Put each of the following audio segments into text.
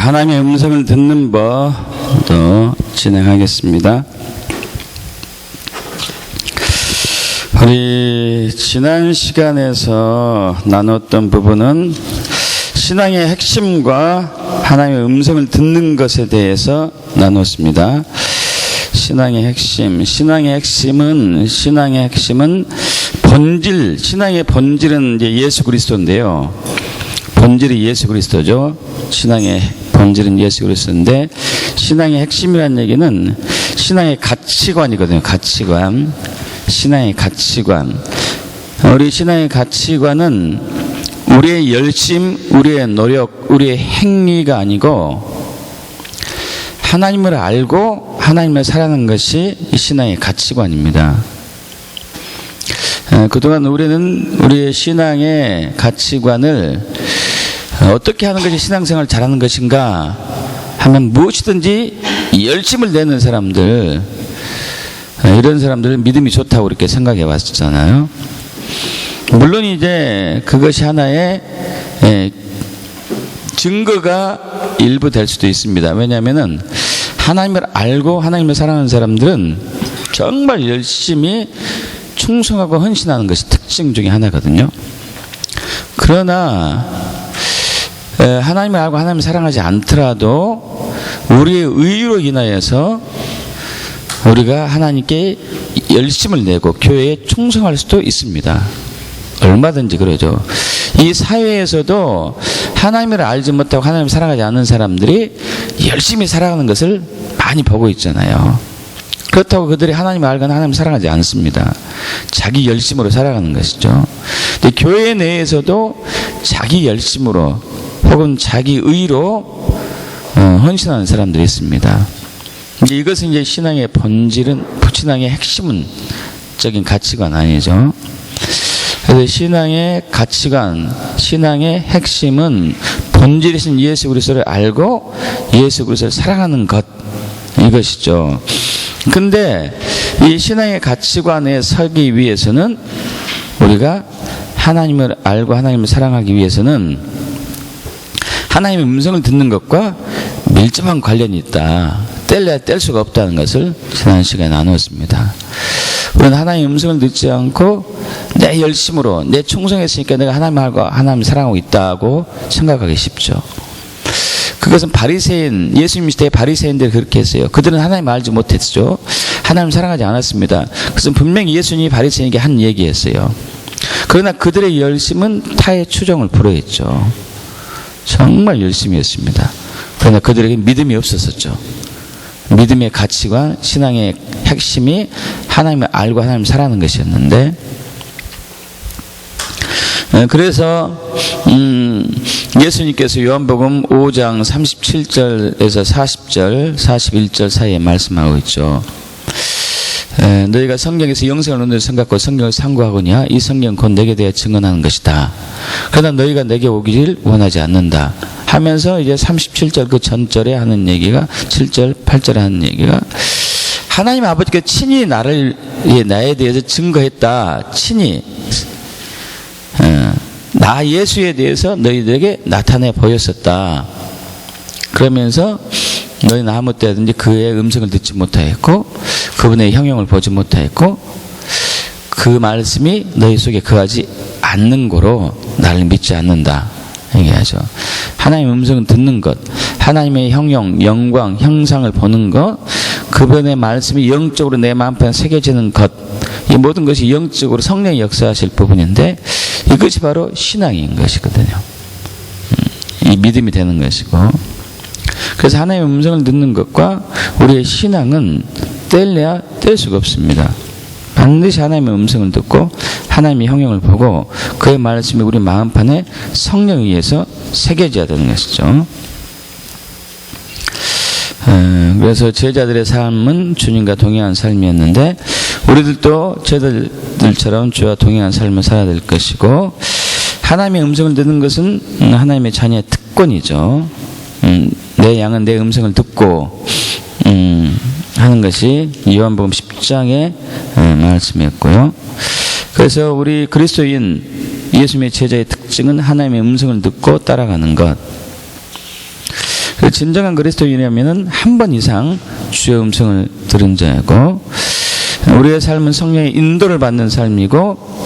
하나님의 음성을 듣는 법도 진행하겠습니다. 우리 지난 시간에서 나눴던 부분은 신앙의 핵심과 하나님의 음성을 듣는 것에 대해서 나눴습니다. 신앙의 핵심은 본질, 신앙의 본질은 이제 예수 그리스도인데요. 본질이 예수 그리스도죠. 신앙의 본질은 예수 그리스도인데, 신앙의 핵심이라는 얘기는 신앙의 가치관이거든요. 가치관. 신앙의 가치관. 우리 신앙의 가치관은 우리의 열심, 우리의 노력, 우리의 행위가 아니고 하나님을 알고 하나님을 사랑하는 것이 이 신앙의 가치관입니다. 그동안 우리는 우리의 신앙의 가치관을 어떻게 하는 것이 신앙생활을 잘하는 것인가 하면 무엇이든지 열심을 내는 사람들, 이런 사람들은 믿음이 좋다고 이렇게 생각해 왔잖아요. 물론 이제 그것이 하나의 증거가 일부 될 수도 있습니다. 왜냐하면은 하나님을 알고 하나님을 사랑하는 사람들은 정말 열심히 충성하고 헌신하는 것이 특징 중에 하나거든요. 그러나 하나님을 알고 하나님을 사랑하지 않더라도 우리의 의로 인하여서 우리가 하나님께 열심을 내고 교회에 충성할 수도 있습니다. 얼마든지 그러죠. 이 사회에서도 하나님을 알지 못하고 하나님을 사랑하지 않는 사람들이 열심히 살아가는 것을 많이 보고 있잖아요. 그렇다고 그들이 하나님을 알거나 하나님을 사랑하지 않습니다. 자기 열심으로 살아가는 것이죠. 근데 교회 내에서도 자기 열심으로 혹은 자기 의로 헌신하는 사람들이 있습니다. 이것은 이제 신앙의 본질은, 신앙의 핵심적인 가치관 아니죠. 그래서 신앙의 가치관, 신앙의 핵심은 본질이신 예수 그리스도를 알고 예수 그리스도를 사랑하는 것, 이것이죠. 근데 이 신앙의 가치관에 서기 위해서는 우리가 하나님을 알고 하나님을 사랑하기 위해서는 하나님의 음성을 듣는 것과 밀접한 관련이 있다. 뗄래야 뗄 수가 없다는 것을 지난 시간에 나누었습니다. 우리는 하나님의 음성을 듣지 않고 내 열심으로, 내 충성했으니까 내가 하나님을 알고 하나님을 사랑하고 있다고 생각하기 쉽죠. 그것은 바리새인, 예수님 시대의 바리새인들이 그렇게 했어요. 그들은 하나님을 알지 못했죠. 하나님을 사랑하지 않았습니다. 그것은 분명히 예수님이 바리새인에게 한 얘기였어요. 그러나 그들의 열심은 타의 추종을 불허했죠. 정말 열심히 했습니다. 그러나 그들에게 믿음이 없었었죠. 믿음의 가치관, 신앙의 핵심이 하나님을 알고 하나님을 사랑하는 것이었는데, 그래서 예수님께서 요한복음 5장 37절에서 40절, 41절 사이에 말씀하고 있죠. 너희가 성경에서 영생을 얻는 생각과 성경을 상고하거냐? 이 성경 곧 내게 대해 증언하는 것이다. 그러나 너희가 내게 오기를 원하지 않는다 하면서 이제 37절 그 전절에 하는 얘기가, 7절, 8절에 하는 얘기가, 하나님 아버지께서 친히 나에 대해서 증거했다. 친히 나 예수에 대해서 너희들에게 나타내 보였었다. 그러면서 너희는 아무 때든지 그의 음성을 듣지 못하였고 그분의 형용을 보지 못하였고 그 말씀이 너희 속에 거하지 않는 고로 나를 믿지 않는다 얘기하죠. 하나님의 음성을 듣는 것, 하나님의 형용, 영광, 형상을 보는 것, 그분의 말씀이 영적으로 내 마음판에 새겨지는 것, 이 모든 것이 영적으로 성령이 역사하실 부분인데 이것이 바로 신앙인 것이거든요. 이 믿음이 되는 것이고, 그래서 하나님의 음성을 듣는 것과 우리의 신앙은 뗄래야 뗄 수가 없습니다. 반드시 하나님의 음성을 듣고 하나님의 형용을 보고 그의 말씀이 우리 마음판에 성령에 의해서 새겨져야 되는 것이죠. 그래서 제자들의 삶은 주님과 동행한 삶이었는데 우리들도 제자들처럼 주와 동행한 삶을 살아야 될 것이고, 하나님의 음성을 듣는 것은 하나님의 자녀의 특권이죠. 내 양은 내 음성을 듣고 하는 것이 요한복음 10장의 말씀이었고요. 그래서 우리 그리스도인 예수님의 제자의 특징은 하나님의 음성을 듣고 따라가는 것. 진정한 그리스도인이라면은 한 번 이상 주의 음성을 들은 자고, 우리의 삶은 성령의 인도를 받는 삶이고,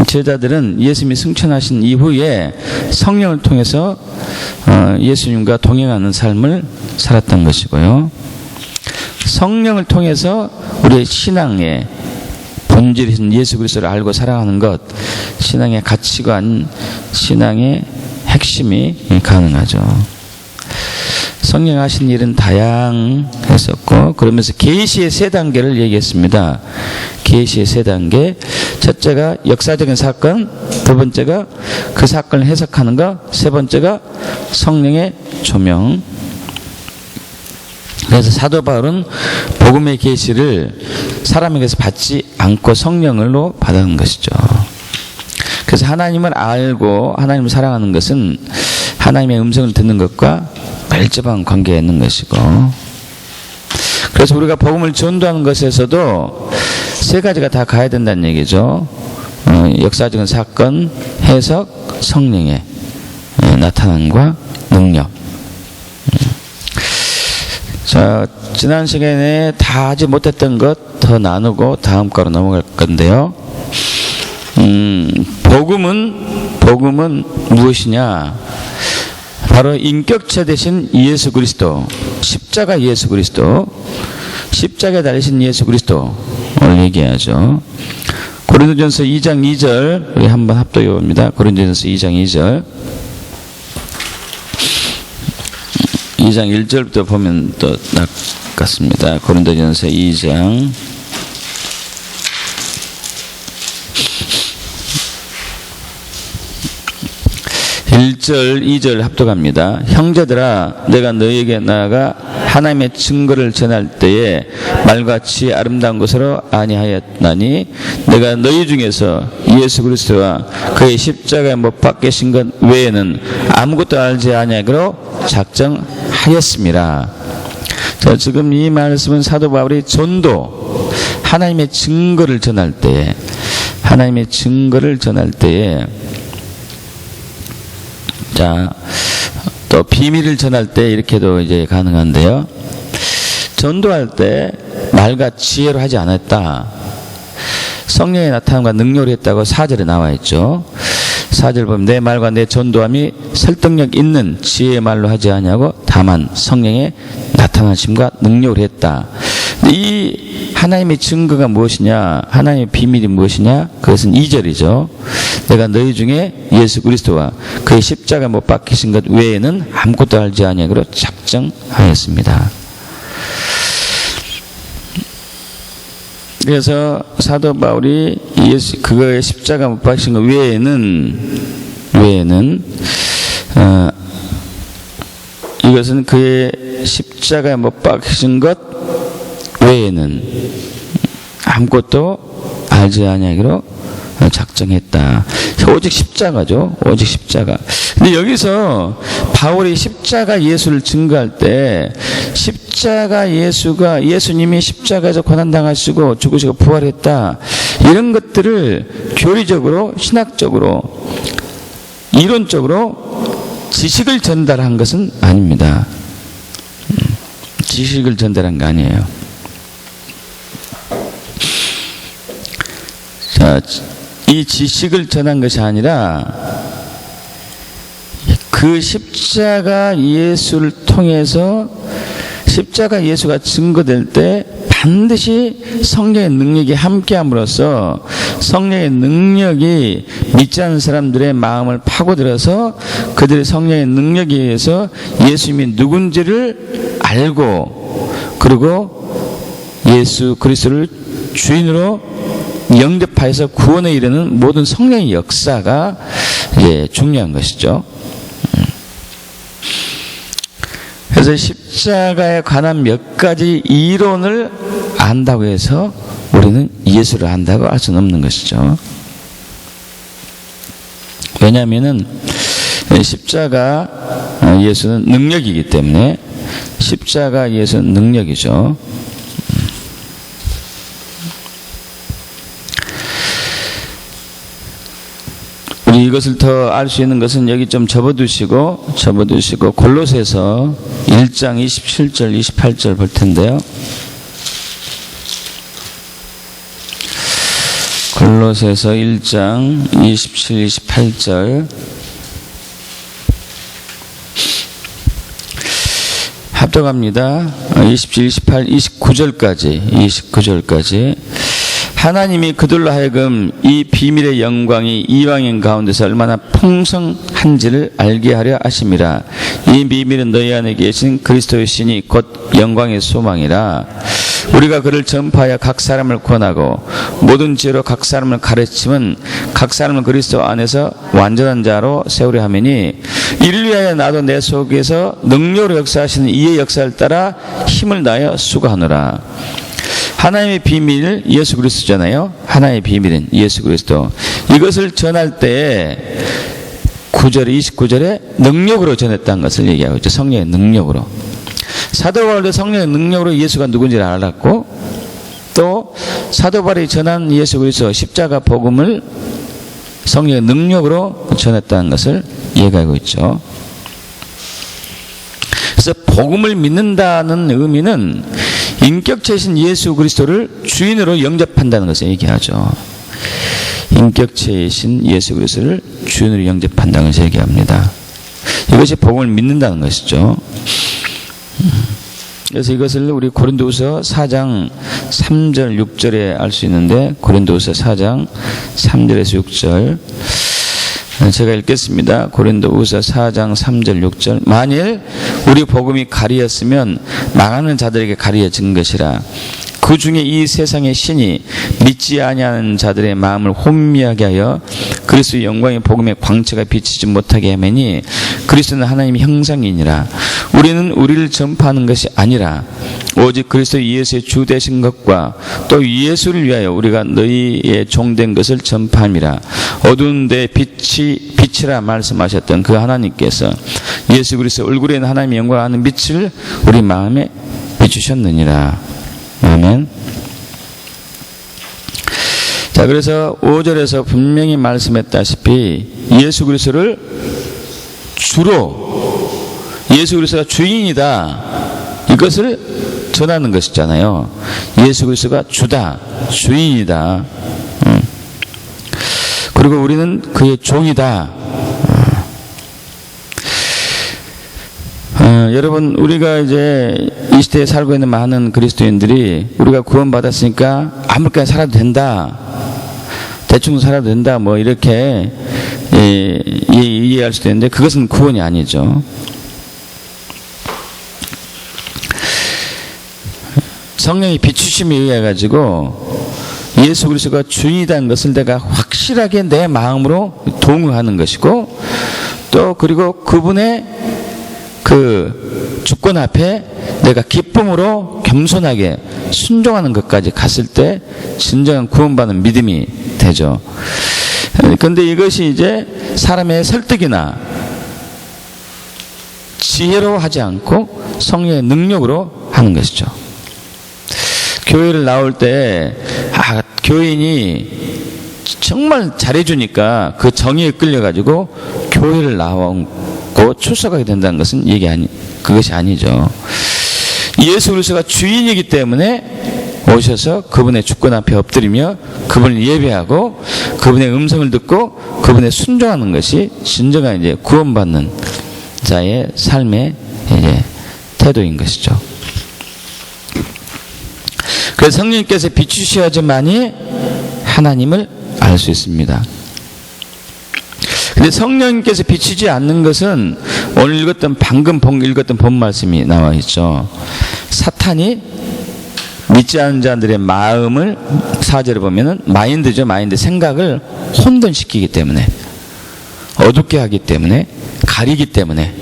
제자들은 예수님이 승천하신 이후에 성령을 통해서 예수님과 동행하는 삶을 살았던 것이고요. 성령을 통해서 우리의 신앙의 본질이신 예수 그리스도를 알고 살아가는 것, 신앙의 가치관, 신앙의 핵심이 가능하죠. 성령 하신 일은 다양했었고, 그러면서 계시의 세 단계를 얘기했습니다. 계시의 세 단계. 첫째가 역사적인 사건, 두 번째가 그 사건을 해석하는 것, 세 번째가 성령의 조명. 그래서 사도 바울은 복음의 계시를 사람에게서 받지 않고 성령으로 받은 것이죠. 그래서 하나님을 알고 하나님을 사랑하는 것은 하나님의 음성을 듣는 것과 밀접한 관계가 있는 것이고, 그래서 우리가 복음을 전도하는 것에서도 세 가지가 다 가야 된다는 얘기죠. 역사적인 사건, 해석, 성령의 나타남과 능력. 자, 지난 시간에 다 하지 못했던 것 더 나누고 다음 거로 넘어갈 건데요. 복음은 무엇이냐? 바로 인격체 되신 예수 그리스도, 십자가 예수 그리스도, 십자가에 달리신 예수 그리스도를 얘기하죠. 고린도전서 2장 2절 우리 한번 합독해 봅니다. 고린도전서 2장 2절. 2장 1절부터 보면 또 낫겠습니다. 고린도전서 2장 1절, 2절 합독합니다. 형제들아, 내가 너희에게 나아가 하나님의 증거를 전할 때에 말같이 아름다운 것으로 아니하였나니, 내가 너희 중에서 예수 그리스도와 그의 십자가에 못 박히신 것 외에는 아무것도 알지 아니하기로 작정하였습니다. 자, 지금 이 말씀은 사도 바울이 전도, 하나님의 증거를 전할 때에, 자, 또 비밀을 전할 때 이렇게도 이제 가능한데요. 전도할 때 말과 지혜로 하지 않았다. 성령의 나타남과 능력을 했다고 4절에 나와 있죠. 4절 보면 내 말과 내 전도함이 설득력 있는 지혜의 말로 하지 아니하고 다만 성령의 나타나심과 능력을 했다. 이 하나님의 증거가 무엇이냐, 하나님의 비밀이 무엇이냐, 그것은 2절이죠. 내가 너희 중에 예수 그리스도와 그의 십자가 못 박히신 것 외에는 아무것도 알지 아니하기로 작정하였습니다. 그래서 사도 바울이 그거의 십자가 못 박히신 것 외에는 이것은 그의 십자가에 못 박히신 것 외에는 아무것도 알지 아니하기로 작정했다. 오직 십자가죠. 오직 십자가. 근데 여기서 바울이 십자가 예수를 증거할 때 십자가 예수님이 십자가에서 고난당하시고 죽으시고 부활했다, 이런 것들을 교리적으로, 신학적으로, 이론적으로 지식을 전달한 것은 아닙니다. 지식을 전달한 거 아니에요. 자, 이 지식을 전한 것이 아니라 그 십자가 예수를 통해서 십자가 예수가 증거될 때 반드시 성령의 능력이 함께함으로써 성령의 능력이 믿지 않는 사람들의 마음을 파고들어서 그들의 성령의 능력에 의해서 예수님이 누군지를 알고, 그리고 예수 그리스도를 주인으로 영접하여서 구원에 이르는 모든 성령의 역사가 중요한 것이죠. 그래서 십자가에 관한 몇 가지 이론을 안다고 해서 우리는 예수를 안다고 할 수는 없는 것이죠. 왜냐하면은 십자가 예수는 능력이기 때문에, 십자가 예수는 능력이죠. 우리 이것을 더 알 수 있는 것은 여기 좀 접어두시고 골로새서 1장 27절 28절 볼 텐데요. 골로새서 1장 27, 28절 합독합니다. 27, 28, 29절까지 하나님이 그들로 하여금 이 비밀의 영광이 이방인 가운데서 얼마나 풍성한지를 알게 하려 하심이라. 이 비밀은 너희 안에 계신 그리스도의 신이 곧 영광의 소망이라. 우리가 그를 전파하여 각 사람을 권하고 모든 지혜로 각 사람을 가르치면 각 사람을 그리스도 안에서 완전한 자로 세우려 하매니 이를 위하여 나도 내 속에서 능력으로 역사하시는 이의 역사를 따라 힘을 다하여 수고하노라. 하나님의 비밀 예수 그리스도잖아요. 하나님의 비밀은 예수 그리스도. 이것을 전할 때 29절에 능력으로 전했다는 것을 얘기하고 있죠. 성령의 능력으로. 사도 바울도 성령의 능력으로 예수가 누군지를 알았고, 또 사도 바울이 전한 예수 그리스도 십자가 복음을 성령의 능력으로 전했다는 것을 얘기하고 있죠. 그래서 복음을 믿는다는 의미는 인격체이신 예수 그리스도를 주인으로 영접한다는 것을 얘기하죠. 인격체이신 예수 그리스도를 주인으로 영접한다는 것을 얘기합니다. 이것이 복음을 믿는다는 것이죠. 그래서 이것을 우리 고린도후서 4장 3절 6절에 알 수 있는데, 고린도후서 4장 3절에서 6절 제가 읽겠습니다. 고린도후서 4장 3절 6절 만일 우리 복음이 가리였으면 망하는 자들에게 가리어진 것이라. 그 중에 이 세상의 신이 믿지 아니하는 자들의 마음을 혼미하게 하여 그리스도의 영광의 복음의 광채가 비치지 못하게 하매니 그리스도는 하나님의 형상이니라. 우리는 우리를 전파하는 것이 아니라 오직 그리스도 예수의 주 되신 것과 또 예수를 위하여 우리가 너희의 종된 것을 전파함이라. 어두운 데 빛이라 말씀하셨던 그 하나님께서 예수 그리스도 얼굴에 있는 하나님의 영광을 아는 빛을 우리 마음에 비추셨느니라. 아멘. 자, 그래서 5절에서 분명히 말씀했다시피 예수 그리스도를 주로 예수 그리스도가 주인이다, 이것을 전하는 것이잖아요. 예수 그리스도가 주다, 주인이다. 그리고 우리는 그의 종이다. 여러분, 우리가 이제 이 시대에 살고 있는 많은 그리스도인들이 우리가 구원받았으니까 아무렇게나 살아도 된다, 대충 살아도 된다, 뭐 이렇게 이해할 수도 있는데 그것은 구원이 아니죠. 성령의 비추심에 의해 가지고 예수 그리스도가 주인이라는 것을 내가 확실하게 내 마음으로 동의하는 것이고, 또 그리고 그분의 그 주권 앞에 내가 기쁨으로 겸손하게 순종하는 것까지 갔을 때 진정한 구원받는 믿음이 되죠. 그런데 이것이 이제 사람의 설득이나 지혜로 하지 않고 성령의 능력으로 하는 것이죠. 교회를 나올 때 교인이 정말 잘해주니까 그 정의에 끌려가지고 교회를 나오고 출석하게 된다는 것은 그것이 아니죠. 예수 그리스도가 주인이기 때문에 오셔서 그분의 주권 앞에 엎드리며 그분을 예배하고 그분의 음성을 듣고 그분에 순종하는 것이 진정한 이제 구원받는 자의 삶의 이제 태도인 것이죠. 그래서 성령님께서 비추셔야지만이 하나님을 알 수 있습니다. 근데 성령님께서 비추지 않는 것은 오늘 방금 읽었던 본 말씀이 나와 있죠. 사탄이 믿지 않는 자들의 마음을 4절에 보면은 마인드죠. 생각을 혼돈시키기 때문에, 어둡게 하기 때문에, 가리기 때문에.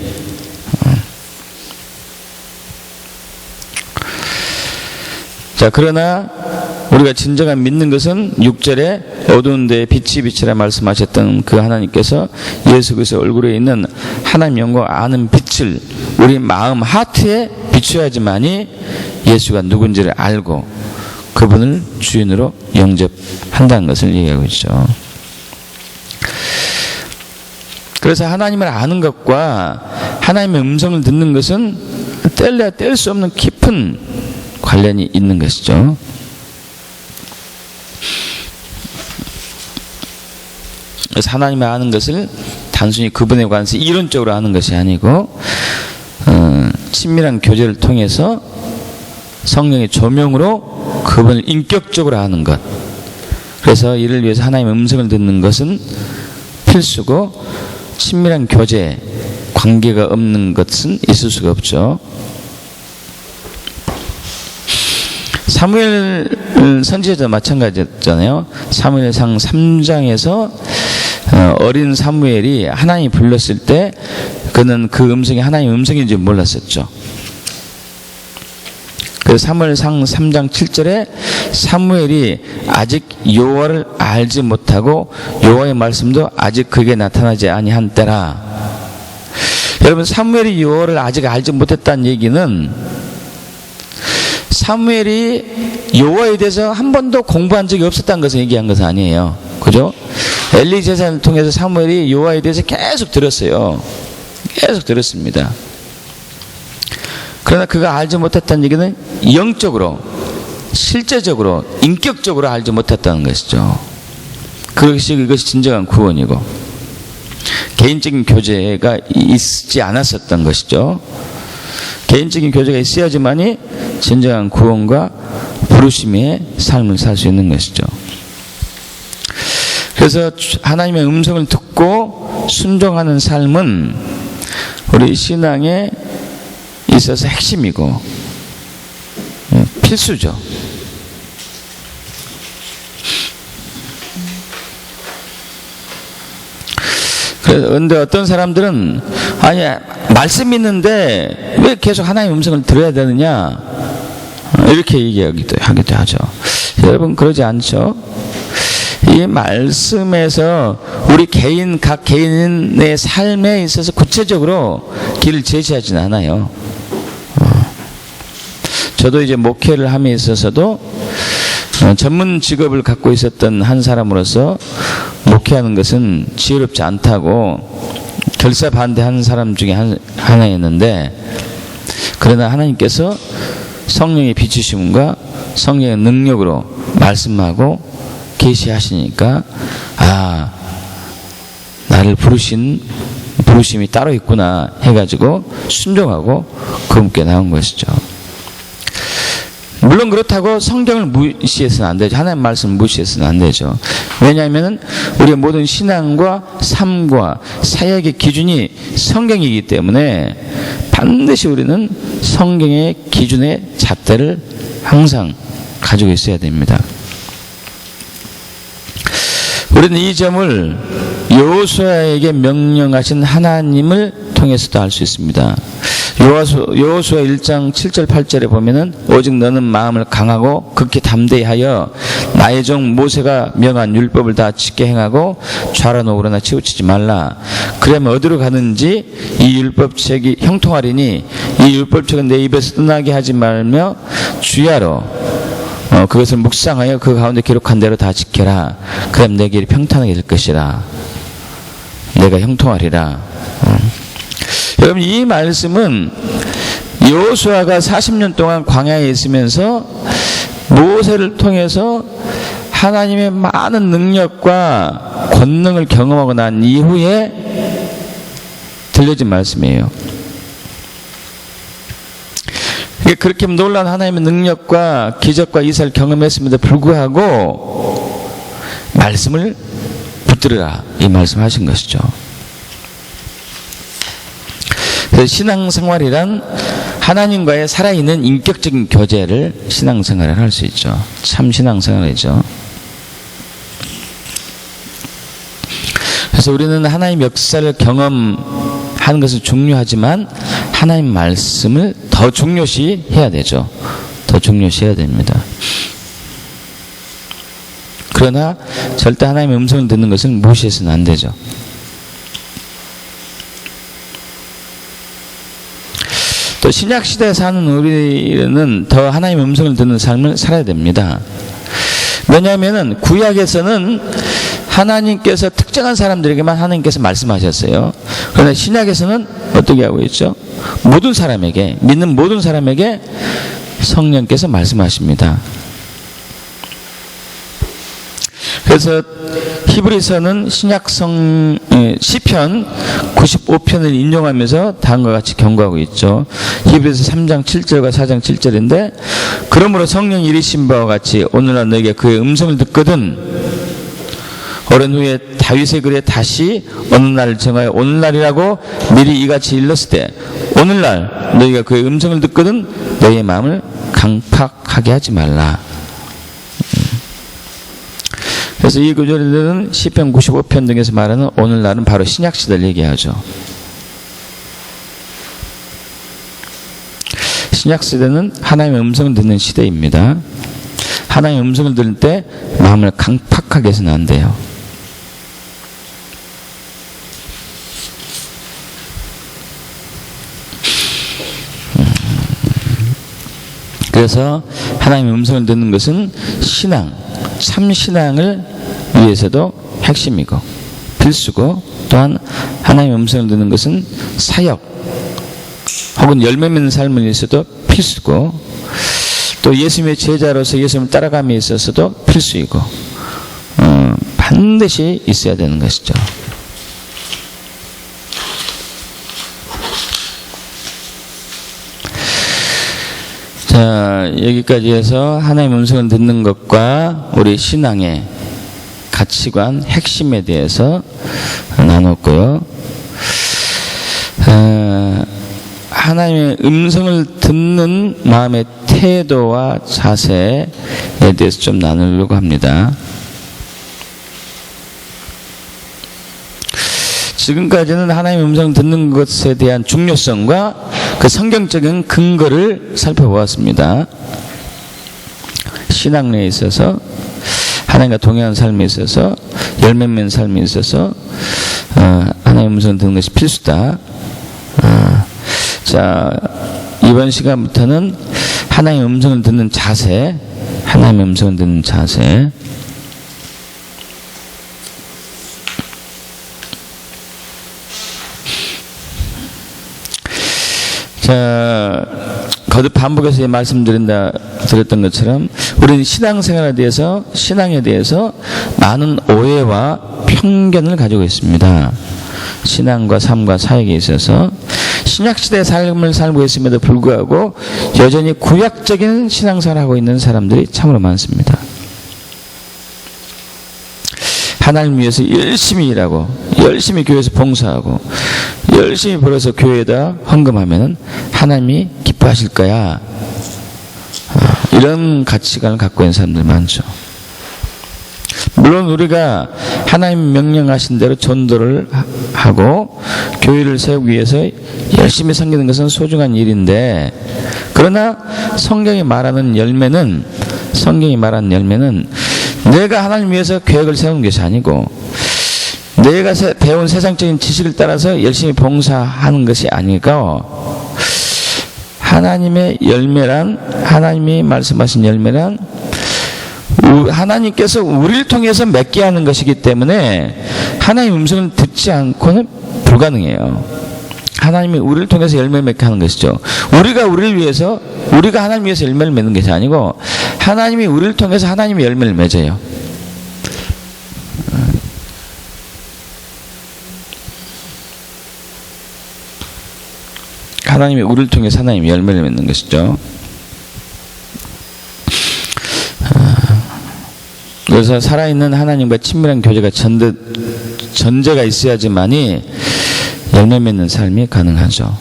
자, 그러나 우리가 진정한 믿는 것은 6절에 어두운 데에 빛이 비치라 말씀하셨던 그 하나님께서 예수 그리스도 얼굴에 있는 하나님 영광 아는 빛을 우리 마음 하트에 비춰야지만이 예수가 누군지를 알고 그분을 주인으로 영접한다는 것을 얘기하고 있죠. 그래서 하나님을 아는 것과 하나님의 음성을 듣는 것은 뗄래야 뗄 수 없는 깊은 관련이 있는 것이죠. 그래서 하나님을 아는 것을 단순히 그분에 관해서 이론적으로 아는 것이 아니고 친밀한 교제를 통해서 성령의 조명으로 그분을 인격적으로 아는 것. 그래서 이를 위해서 하나님의 음성을 듣는 것은 필수고, 친밀한 교제, 관계가 없는 것은 있을 수가 없죠. 사무엘 선지자도 마찬가지였잖아요. 사무엘상 3장에서 어린 사무엘이 하나님이 불렀을 때 그는 그 음성이 하나님의 음성인지 몰랐었죠. 그래서 사무엘상 3장 7절에 사무엘이 아직 여호와를 알지 못하고 여호와의 말씀도 아직 그에게 나타나지 아니한 때라. 여러분, 사무엘이 여호와를 아직 알지 못했다는 얘기는 사무엘이 여호와에 대해서 한 번도 공부한 적이 없었다는 것을 얘기한 것은 아니에요. 그죠? 엘리 제사를 통해서 사무엘이 여호와에 대해서 계속 들었어요. 계속 들었습니다. 그러나 그가 알지 못했다는 얘기는 영적으로, 실제적으로, 인격적으로 알지 못했다는 것이죠. 이것이 진정한 구원이고, 개인적인 교제가 있지 않았었던 것이죠. 개인적인 교제가 있어야지만이 진정한 구원과 부르심의 삶을 살 수 있는 것이죠. 그래서 하나님의 음성을 듣고 순종하는 삶은 우리 신앙에 있어서 핵심이고 필수죠. 그런데 어떤 사람들은 아니, 말씀이 있는데 왜 계속 하나님의 음성을 들어야 되느냐, 이렇게 얘기하기도 하죠. 여러분, 그러지 않죠? 이 말씀에서 우리 각 개인의 삶에 있어서 구체적으로 길을 제시하진 않아요. 저도 이제 목회를 함에 있어서도 전문 직업을 갖고 있었던 한 사람으로서 목회하는 것은 지혜롭지 않다고 결사반대하는 사람 중에 하나였는데, 그러나 하나님께서 성령의 비추심과 성령의 능력으로 말씀하고 계시하시니까, 아, 나를 부르심이 따로 있구나 해가지고 순종하고 그분께 나온 것이죠. 물론 그렇다고 성경을 무시해서는 안 되죠. 하나님 말씀을 무시해서는 안 되죠. 왜냐하면 우리의 모든 신앙과 삶과 사역의 기준이 성경이기 때문에 반드시 우리는 성경의 기준의 잣대를 항상 가지고 있어야 됩니다. 우리는 이 점을 여호수아에게 명령하신 하나님을 통해서도 알 수 있습니다. 여호수아 1장 7절 8절에 보면은 오직 너는 마음을 강하고 극히 담대히 하여 나의 종 모세가 명한 율법을 다 지켜 행하고 좌로나 우로나 치우치지 말라. 그러면 어디로 가는지 이 율법책이 형통하리니 이 율법책은 내 입에서 떠나게 하지 말며 주야로 그것을 묵상하여 그 가운데 기록한 대로 다 지켜라. 그럼 내 길이 평탄하게 될 것이라. 내가 형통하리라. 여러분, 이 말씀은 여호수아가 40년 동안 광야에 있으면서 모세를 통해서 하나님의 많은 능력과 권능을 경험하고 난 이후에 들려진 말씀이에요. 그렇게 놀라운 하나님의 능력과 기적과 이사를 경험했음에도 불구하고 말씀을 붙들으라, 이 말씀하신 것이죠. 그래서 신앙생활이란 하나님과의 살아있는 인격적인 교제를 신앙생활을 할 수 있죠. 참 신앙생활이죠. 그래서 우리는 하나님 역사를 경험하는 것은 중요하지만 하나님 말씀을 더 중요시 해야 되죠. 더 중요시 해야 됩니다. 그러나 절대 하나님의 음성을 듣는 것은 무시해서는 안 되죠. 또 신약시대에 사는 우리는 더 하나님의 음성을 듣는 삶을 살아야 됩니다. 왜냐하면 구약에서는 하나님께서 특정한 사람들에게만 하나님께서 말씀하셨어요. 그러나 신약에서는 어떻게 하고 있죠? 모든 사람에게, 믿는 모든 사람에게 성령께서 말씀하십니다. 그래서 히브리서는 시편 95편을 인용하면서 다음과 같이 경고하고 있죠. 히브리서 3장 7절과 4장 7절인데, 그러므로 성령이 이르신 바와 같이 오늘날 너에게 그의 음성을 듣거든 오랜 후에 다윗의 글에 다시 어느 날을 정하여 오늘날이라고 미리 이같이 일렀을 때 오늘날 너희가 그의 음성을 듣거든 너희의 마음을 강팍하게 하지 말라. 그래서 이 구절들은 시편 95편 등에서 말하는 오늘날은 바로 신약시대를 얘기하죠. 신약시대는 하나님의 음성을 듣는 시대입니다. 하나님의 음성을 들을 때 마음을 강팍하게 해서는 안 돼요. 그래서 하나님의 음성을 듣는 것은 신앙, 참 신앙을 위해서도 핵심이고 필수고, 또한 하나님의 음성을 듣는 것은 사역 혹은 열매 맺는 삶을 위해서도 필수고, 또 예수님의 제자로서 예수님을 따라감에 있어서도 필수이고, 반드시 있어야 되는 것이죠. 자, 여기까지 해서 하나님의 음성을 듣는 것과 우리 신앙의 가치관, 핵심에 대해서 나눴고요. 하나님의 음성을 듣는 마음의 태도와 자세에 대해서 좀 나누려고 합니다. 지금까지는 하나님의 음성을 듣는 것에 대한 중요성과 그 성경적인 근거를 살펴보았습니다. 신앙 내에 있어서, 하나님과 동행하는 삶에 있어서, 열매 맺는 삶에 있어서 하나님의 음성을 듣는 것이 필수다. 자, 이번 시간부터는 하나님의 음성을 듣는 자세, 하나님의 음성을 듣는 자세. 자, 거듭 반복해서 말씀드렸던 것처럼 우리는 신앙생활에 대해서, 신앙에 대해서 많은 오해와 편견을 가지고 있습니다. 신앙과 삶과 사역에 있어서 신약시대의 삶을 살고 있음에도 불구하고 여전히 구약적인 신앙생활을 하고 있는 사람들이 참으로 많습니다. 하나님 위해서 열심히 일하고, 열심히 교회에서 봉사하고, 열심히 벌어서 교회에다 헌금하면 하나님이 기뻐하실 거야. 이런 가치관을 갖고 있는 사람들 많죠. 물론 우리가 하나님 명령하신 대로 전도를 하고 교회를 세우기 위해서 열심히 섬기는 것은 소중한 일인데, 그러나 성경이 말하는 열매는 내가 하나님 위해서 계획을 세우는 것이 아니고, 내가 배운 세상적인 지식을 따라서 열심히 봉사하는 것이 아니고, 하나님의 열매란, 하나님이 말씀하신 열매란 하나님께서 우리를 통해서 맺게 하는 것이기 때문에 하나님의 음성을 듣지 않고는 불가능해요. 하나님이 우리를 통해서 열매를 맺게 하는 것이죠. 우리가 하나님 위해서 열매를 맺는 것이 아니고 하나님이 우리를 통해서 하나님의 열매를 맺어요. 하나님이 우리를 통해서 하나님의 열매를 맺는 것이죠. 그래서 살아있는 하나님과 친밀한 교제가 전제가 있어야지만이 열매 맺는 삶이 가능하죠.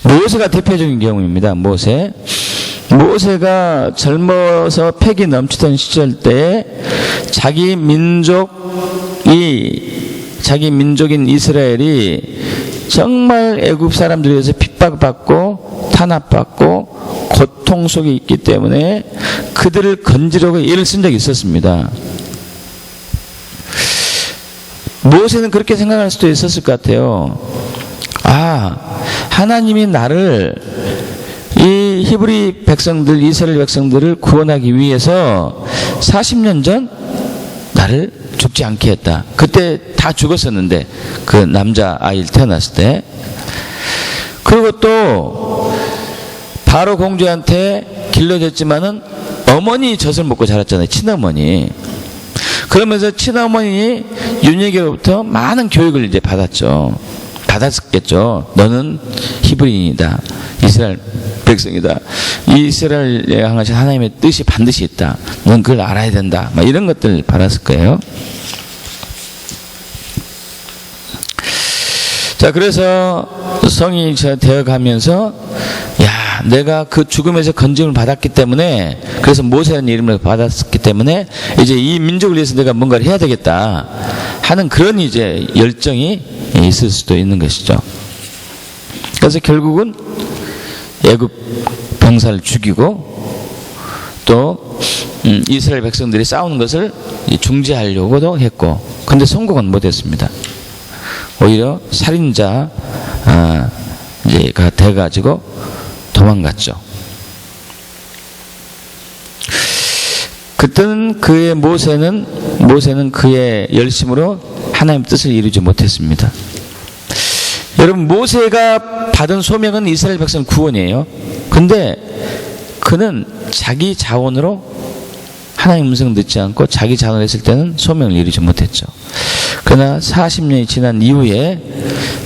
모세가 대표적인 경우입니다. 모세가 젊어서 패기 넘치던 시절 때에 자기 민족인 이스라엘이 정말 애굽 사람들에 의해서 핍박받고 탄압받고 고통 속에 있기 때문에 그들을 건지려고 애를 쓴 적이 있었습니다. 모세는 그렇게 생각할 수도 있었을 것 같아요. 하나님이 나를, 이 히브리 백성들, 이스라엘 백성들을 구원하기 위해서 40년 전 나를 죽지 않게 했다. 그때 다 죽었었는데, 그 남자 아이를 태어났을 때. 그리고 또 바로 공주한테 길러졌지만은 어머니 젖을 먹고 자랐잖아요. 친어머니. 그러면서 친어머니 윤희에게로부터 많은 교육을 이제 받았겠죠. 너는 히브리인이다. 이스라엘 백성이다. 이스라엘에 향하신 하나님의 뜻이 반드시 있다. 넌 그걸 알아야 된다. 막 이런 것들 받았을 거예요. 자, 그래서 성이 되어가면서, 야, 내가 그 죽음에서 건짐을 받았기 때문에, 그래서 모세라는 이름을 받았기 때문에, 이제 이 민족을 위해서 내가 뭔가를 해야 되겠다 하는 그런 이제 열정이 있을 수도 있는 것이죠. 그래서 결국은 애굽 병사를 죽이고, 또 이스라엘 백성들이 싸우는 것을 중지하려고도 했고, 근데 성공은 못했습니다. 오히려 살인자가 돼가지고 도망갔죠. 그때는 그의 모세는 그의 열심으로 하나님 뜻을 이루지 못했습니다. 여러분, 모세가 받은 소명은 이스라엘 백성 구원이에요. 근데 그는 자기 자원으로 하나님 음성을 듣지 않고 자기 자원을 했을 때는 소명을 이루지 못했죠. 그러나 40년이 지난 이후에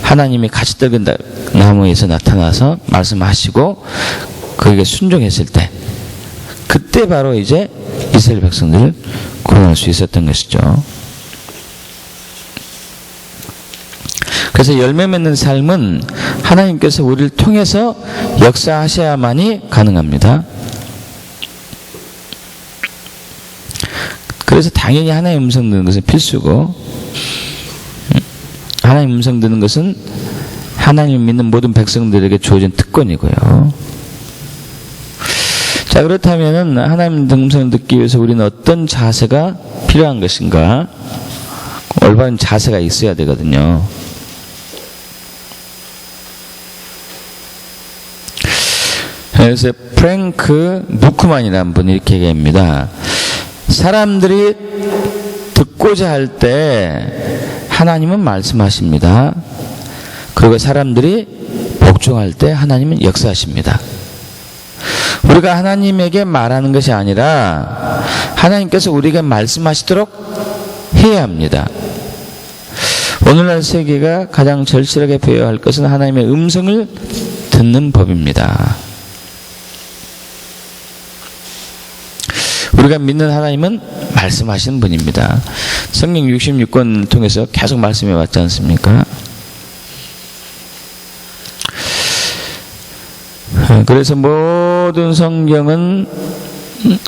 하나님이 가시떨근 나무에서 나타나서 말씀하시고 그에게 순종했을 때, 그때 바로 이제 이스라엘 백성들을 구원할 수 있었던 것이죠. 그래서 열매 맺는 삶은 하나님께서 우리를 통해서 역사하셔야만이 가능합니다. 그래서 당연히 하나님 음성 듣는 것은 필수고, 하나님 음성 듣는 것은 하나님 믿는 모든 백성들에게 주어진 특권이고요. 자, 그렇다면 하나님 음성을 듣기 위해서 우리는 어떤 자세가 필요한 것인가? 올바른 자세가 있어야 되거든요. 그래서 프랭크 무크만이라는 분이 이렇게 얘기합니다. 사람들이 듣고자 할 때 하나님은 말씀하십니다. 그리고 사람들이 복종할 때 하나님은 역사하십니다. 우리가 하나님에게 말하는 것이 아니라 하나님께서 우리에게 말씀하시도록 해야 합니다. 오늘날 세계가 가장 절실하게 배워야 할 것은 하나님의 음성을 듣는 법입니다. 우리가 믿는 하나님은 말씀하시는 분입니다. 성경 66권을 통해서 계속 말씀해 왔지 않습니까? 그래서 모든 성경은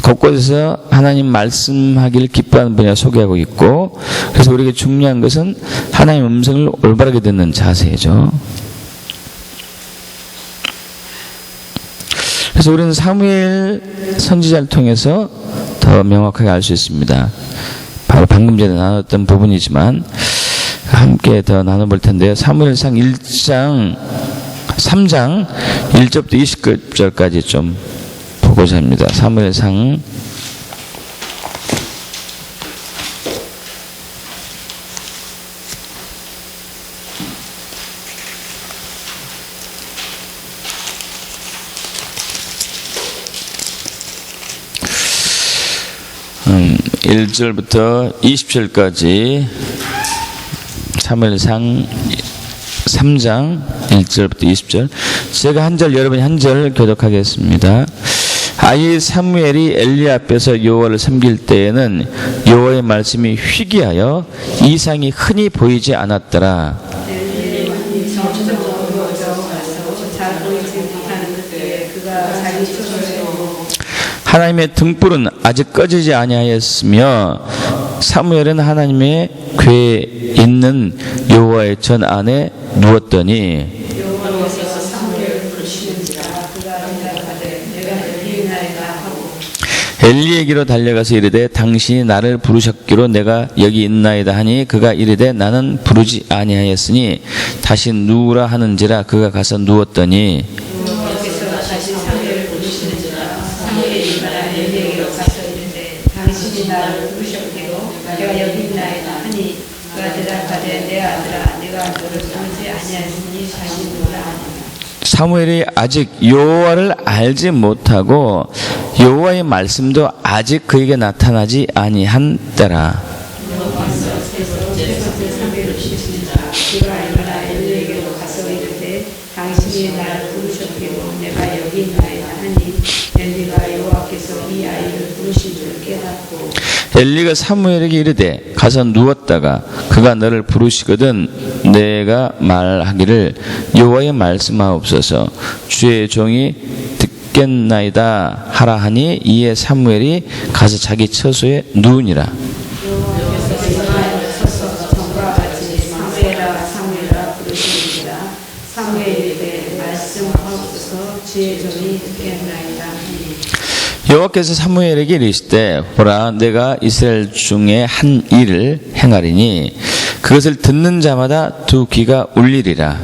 곳곳에서 하나님 말씀하기를 기뻐하는 분야 소개하고 있고, 그래서 우리에게 중요한 것은 하나님 음성을 올바르게 듣는 자세죠. 그래서 우리는 사무엘 선지자를 통해서 더 명확하게 알 수 있습니다. 바로 방금 전에 나눴던 부분이지만 함께 더 나눠볼 텐데요. 사무엘상 3장 1절부터 20절까지 좀 보고자 합니다. 사무엘상 1절부터 20절까지 사무엘상 3장 1절부터 20절. 제가 한 절, 여러분이 한 절 교독하겠습니다. 아이 사무엘이 엘리 앞에서 여호와를 섬길 때에는 여호와의 말씀이 희귀하여 이상이 흔히 보이지 않았더라. 하나님의 등불은 아직 꺼지지 아니하였으며 사무엘은 하나님의 궤에 있는 여호와의 전 안에 누웠더니 엘리에게로 달려가서 이르되 당신이 나를 부르셨기로 내가 여기 있나이다 하니 그가 이르되 나는 부르지 아니하였으니 다시 누우라 하는지라 그가 가서 누웠더니 사무엘이 아직 여호와를 알지 못하고 여호와의 말씀도 아직 그에게 나타나지 아니한 때라. 당신이 나를 부르셨기로 내가 여기 있나이다 하니 엘리가 여호와께서 이 아이를 부르신 줄 깨닫고 엘리가 사무엘에게 이르되 가서 누웠다가 그가 너를 부르시거든 내가 말하기를 여호와의 말씀하옵소서 주의 종이 듣겠나이다 하라 하니 이에 사무엘이 가서 자기 처소에 누우니라. 여호와께서 사무엘에게 이르시되 보라 내가 이스라엘 중에 한 일을 행하리니 그것을 듣는 자마다 두 귀가 울리리라.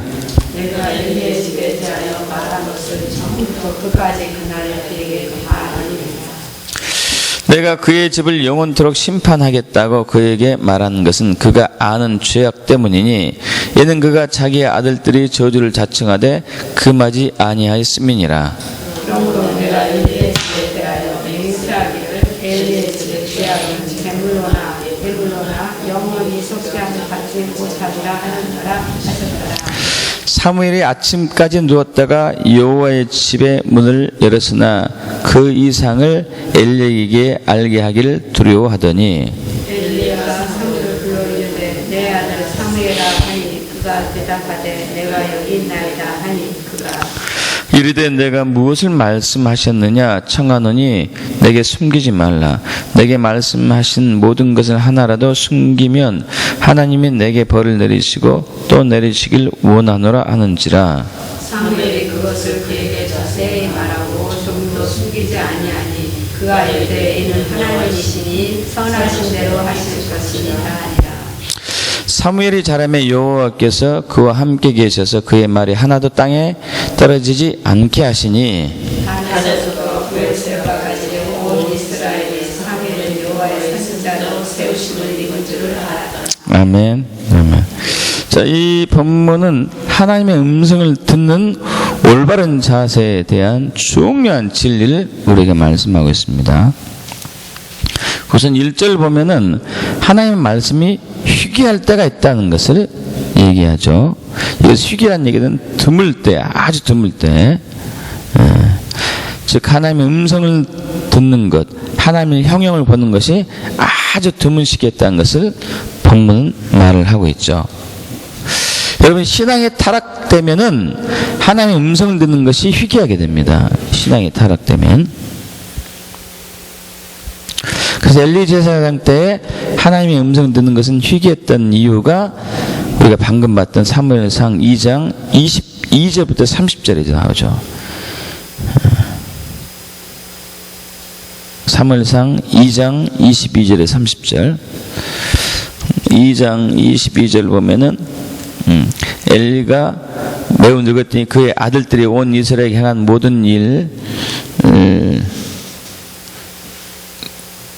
내가 엘리의 집에 대하여 말한 것을 처음부터 끝까지 그날을 그에게 다 알리리라. 내가 그의 집을 영원토록 심판하겠다고 그에게 말하는 것은 그가 아는 죄악 때문이니 이는 그가 자기의 아들들이 저주를 자청하되 금하지 아니하였음이니라. 그러므로 내가 엘리의 집에 대하여 맹세하기를 엘리의 집의 죄악은 배불러나 영원히 속죄함을 받지 못하리라 하였노라 하셨더라. 사무엘이 아침까지 누웠다가 여호와의 집의 문을 열었으나 그 이상을 엘리에게 알게 하기를 두려워하더니 엘리야가 사무엘을 불러 이르되 내 아들 사무엘아 하니 그가 대답하되 내가 여기 있나이다 하니 그가 이르되 내가 무엇을 말씀하셨느냐 청하노니 내게 숨기지 말라. 내게 말씀하신 모든 것을 하나라도 숨기면 하나님이 내게 벌을 내리시고 또 내리시길 원하노라 하는지라. 사무엘이 그것을 그에게 자세히 말하고 조금도 숨기지 아니하니 그가 이르되 이는 하나님이시니 선하신 대로 하실 것이니라 하니라. 사무엘이 자라매 여호와께서 그와 함께 계셔서 그의 말이 하나도 땅에 떨어지지 않게 하시니 하나님께서 그의 세바까지 온 이스라엘이 사무엘을 여호와의 선지자로 세우심을 입은 줄을 알았다. 아멘. 아멘. 자, 이 본문은 하나님의 음성을 듣는 올바른 자세에 대한 중요한 진리를 우리에게 말씀하고 있습니다. 우선 1절 보면은 하나님의 말씀이 희귀할 때가 있다는 것을 얘기하죠. 이것이 희귀한 얘기는 드물 때, 아주 드물 때, 즉 하나님의 음성을 듣는 것, 하나님의 형용을 보는 것이 아주 드문 시기에 있다는 것을 본문은 말을 하고 있죠. 여러분 신앙이 타락되면은 하나님의 음성을 듣는 것이 희귀하게 됩니다. 신앙이 타락되면. 그래서 엘리 제사장 때 하나님의 음성 듣는 것은 희귀했던 이유가 우리가 방금 봤던 사무엘상 2장 22절부터 30절에 나오죠. 사무엘상 2장 22절에 30절. 2장 22절 보면은 엘리가 매우 늙었더니 그의 아들들이 온 이스라엘에게 행한 모든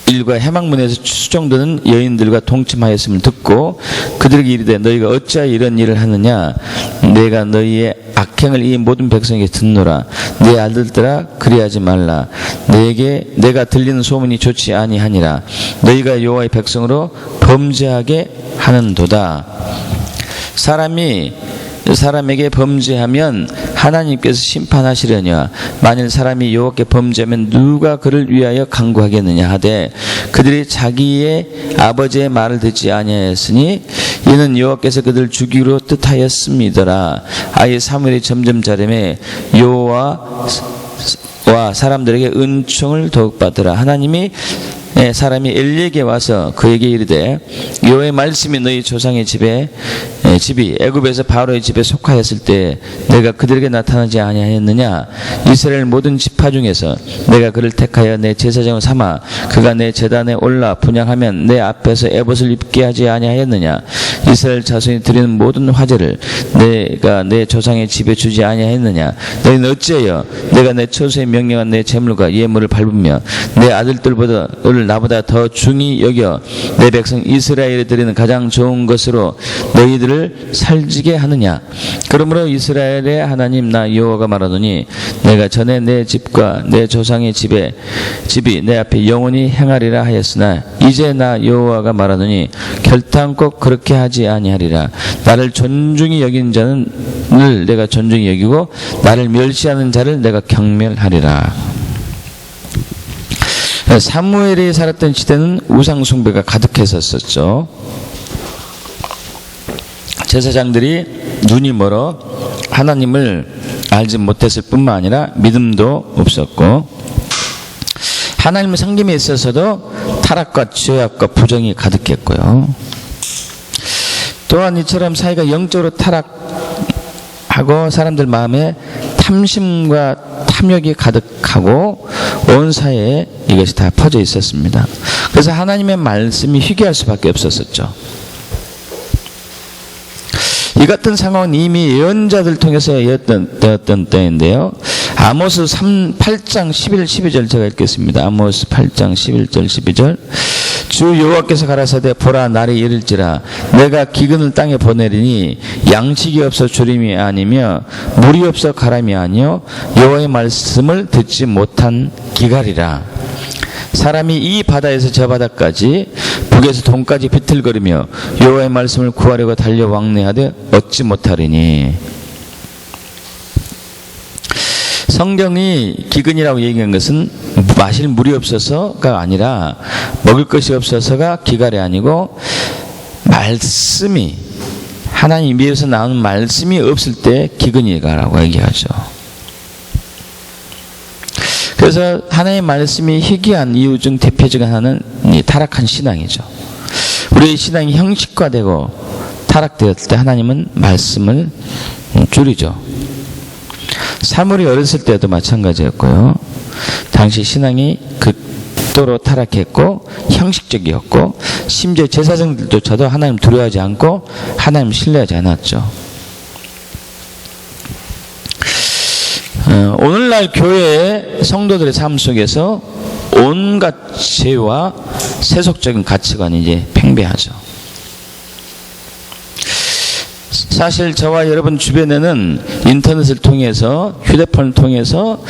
일과 해망문에서 수종드는 여인들과 동침하였음을 듣고 그들에게 이르되 너희가 어찌하여 이런 일을 하느냐 내가 너희의 악행을 이 모든 백성에게 듣노라. 내 아들들아 그리하지 말라. 내가 들리는 소문이 좋지 아니하니라. 너희가 여호와의 백성으로 범죄하게 하는도다. 사람에게 범죄하면 하나님께서 심판하시려냐. 만일 사람이 여호와께 범죄하면 누가 그를 위하여 간구하겠느냐 하되 그들이 자기의 아버지의 말을 듣지 아니하였으니 이는 여호와께서 그들을 죽이기로 뜻하였음이더라. 아예 사무엘이 점점 자라매 여호와와 사람들에게 은총을 더욱 받으라. 하나님이 사람이 엘리에게 와서 그에게 이르되 여호와의 말씀이 너희 조상의 집이 애굽에서 바로의 집에 속하였을 때 내가 그들에게 나타나지 아니하였느냐. 이스라엘 모든 지파 중에서 내가 그를 택하여 내 제사장을 삼아 그가 내 제단에 올라 분향하면 내 앞에서 에봇을 입게 하지 아니하였느냐. 이스라엘 자손이 드리는 모든 화제를 내가 내 조상의 집에 주지 아니하였느냐. 너희는 어찌하여 내가 내 처소에 명령한 내 재물과 예물을 밟으며 내 아들들보다 나보다 더 중히 여겨 내 백성 이스라엘에 드리는 가장 좋은 것으로 너희들을 너희를 살지게 하느냐. 그러므로 이스라엘의 하나님 나 여호와가 말하노니 내가 전에 내 집과 내 조상의 집이 내 앞에 영원히 행하리라 하였으나 이제 나 여호와가 말하노니 결단코 그렇게 하지 아니하리라. 나를 존중히 여기는 자를 내가 존중히 여기고 나를 멸시하는 자를 내가 경멸하리라. 사무엘이 살았던 시대는 우상 숭배가 가득했었죠. 제사장들이 눈이 멀어 하나님을 알지 못했을 뿐만 아니라 믿음도 없었고, 하나님의 섬김에 있어서도 타락과 죄악과 부정이 가득했고요. 또한 이처럼 사회가 영적으로 타락하고 사람들 마음에 탐심과 탐욕이 가득하고 온 사회에 이것이 다 퍼져 있었습니다. 그래서 하나님의 말씀이 희귀할 수밖에 없었죠. 이 같은 상황은 이미 예언자들 통해서 되었던 때인데요. 아모스 8장 11, 12절 제가 읽겠습니다. 아모스 8장 11절 12절. 주 여호와께서 가라사대 보라 날이 이를지라 내가 기근을 땅에 보내리니 양식이 없어 주림이 아니며 물이 없어 가람이 아니요 여호와의 말씀을 듣지 못한 기갈이라. 사람이 이 바다에서 저 바다까지 북에서 동까지 비틀거리며 여호와의 말씀을 구하려고 달려 왕래하되 얻지 못하리니. 성경이 기근이라고 얘기한 것은 마실 물이 없어서가 아니라 먹을 것이 없어서가 기갈이 아니고 말씀이 하나님 입에서 나오는 말씀이 없을 때 기근이라고 얘기하죠. 그래서 하나님의 말씀이 희귀한 이유 중 대표적인 하나는 타락한 신앙이죠. 우리의 신앙이 형식화되고 타락되었을 때 하나님은 말씀을 줄이죠. 사물이 어렸을 때도 마찬가지였고요. 당시 신앙이 극도로 타락했고 형식적이었고 심지어 제사장들조차도 하나님 두려워하지 않고 하나님 신뢰하지 않았죠. 오늘날 교회의 성도들의 삶 속에서 온갖 죄와 세속적인 가치관이 이제 팽배하죠. 사실 저와 여러분 주변에는 인터넷을 통해서 휴대폰을 통해서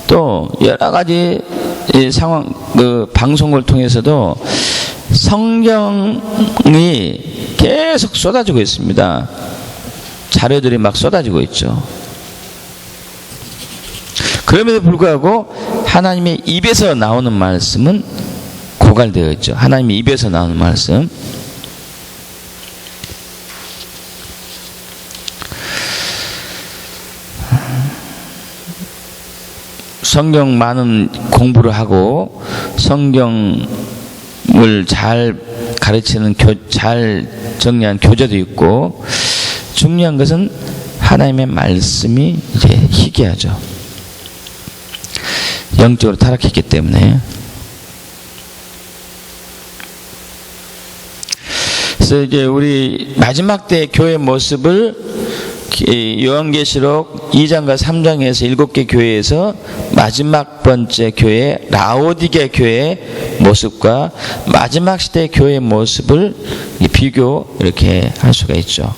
또 여러 가지 상황 방송을 통해서도 성경이 계속 쏟아지고 있습니다. 자료들이 막 쏟아지고 있죠. 그럼에도 불구하고 하나님의 입에서 나오는 말씀은 고갈되어 있죠. 하나님의 입에서 나오는 말씀. 성경 많은 공부를 하고 성경을 잘 가르치는 잘 정리한 교재도 있고, 중요한 것은 하나님의 말씀이 이제 희귀하죠. 영적으로 타락했기 때문에. 그래서 이제 우리 마지막 때 교회 모습을 요한계시록 2장과 3장에서 7개 교회에서 마지막 번째 교회 라오디게 교회의 모습과 마지막 시대 교회의 모습을 비교 이렇게 할 수가 있죠.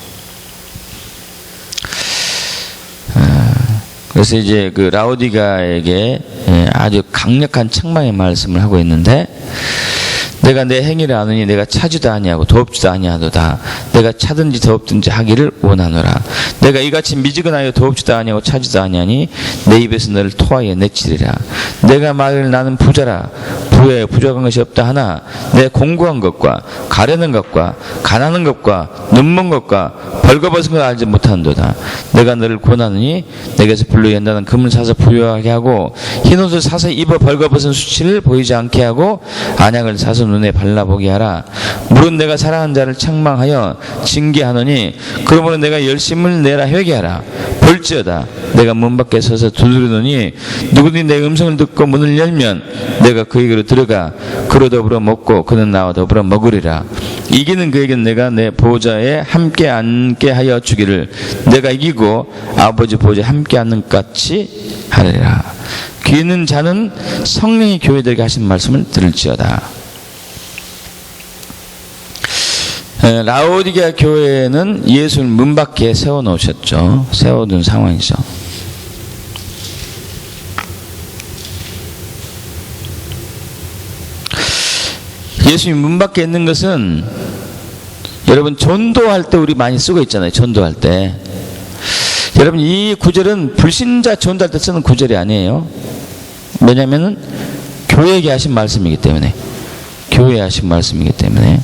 그래서 이제 그 라오디가에게 아주 강력한 책망의 말씀을 하고 있는데, 내가 내 행위를 아느니 내가 차지도 아니하고 더럽지도 아니하도다. 내가 차든지 더럽든지 하기를 원하노라. 내가 이같이 미지근하여 더럽지도 아니하고 차지도 아니하니 내 입에서 너를 토하여 내치리라. 내가 말을 나는 부자라. 부에 부족한 것이 없다 하나 내 공고한 것과 가려는 것과 가난한 것과 눈먼 것과 벌거벗은 걸 알지 못한도다. 내가 너를 권하느니 내게서 불로 연단한 금을 사서 부유하게 하고 흰옷을 사서 입어 벌거벗은 수치를 보이지 않게 하고 안약을 사서 눈에 발라보게 하라. 물은 내가 사랑하는 자를 책망하여 징계하노니 그러므로 내가 열심을 내라 회개하라. 볼지어다 내가 문 밖에 서서 두드리노니 누구든지 내 음성을 듣고 문을 열면 내가 그에게로 들어가 그로 더불어 먹고 그는 나와 더불어 먹으리라. 이기는 그에게는 내가 내 보좌에 함께 앉게 하여 주기를 내가 이기고 아버지 보좌에 함께 앉는 것 같이 하리라. 귀 있는 자는 성령이 교회들에게 하신 말씀을 들을지어다. 라오디게아 교회는 예수를 문 밖에 세워놓으셨죠. 세워둔 상황이죠. 예수님 문 밖에 있는 것은 여러분 전도할 때 우리 많이 쓰고 있잖아요. 전도할 때. 여러분 이 구절은 불신자 전도할 때 쓰는 구절이 아니에요. 왜냐하면 교회에게 하신 말씀이기 때문에. 교회에 하신 말씀이기 때문에.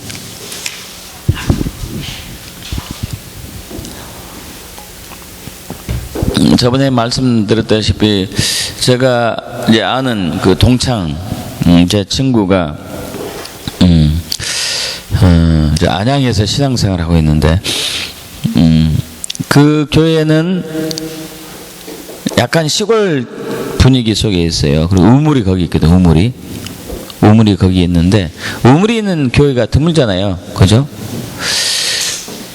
저번에 말씀드렸다시피 제가 이제 아는 그 동창 제 친구가 이제 안양에서 신앙생활을 하고 있는데 그 교회는 약간 시골 분위기 속에 있어요. 그리고 우물이 거기 있거든. 우물이 거기 있는데 우물이 있는 교회가 드물잖아요. 그죠?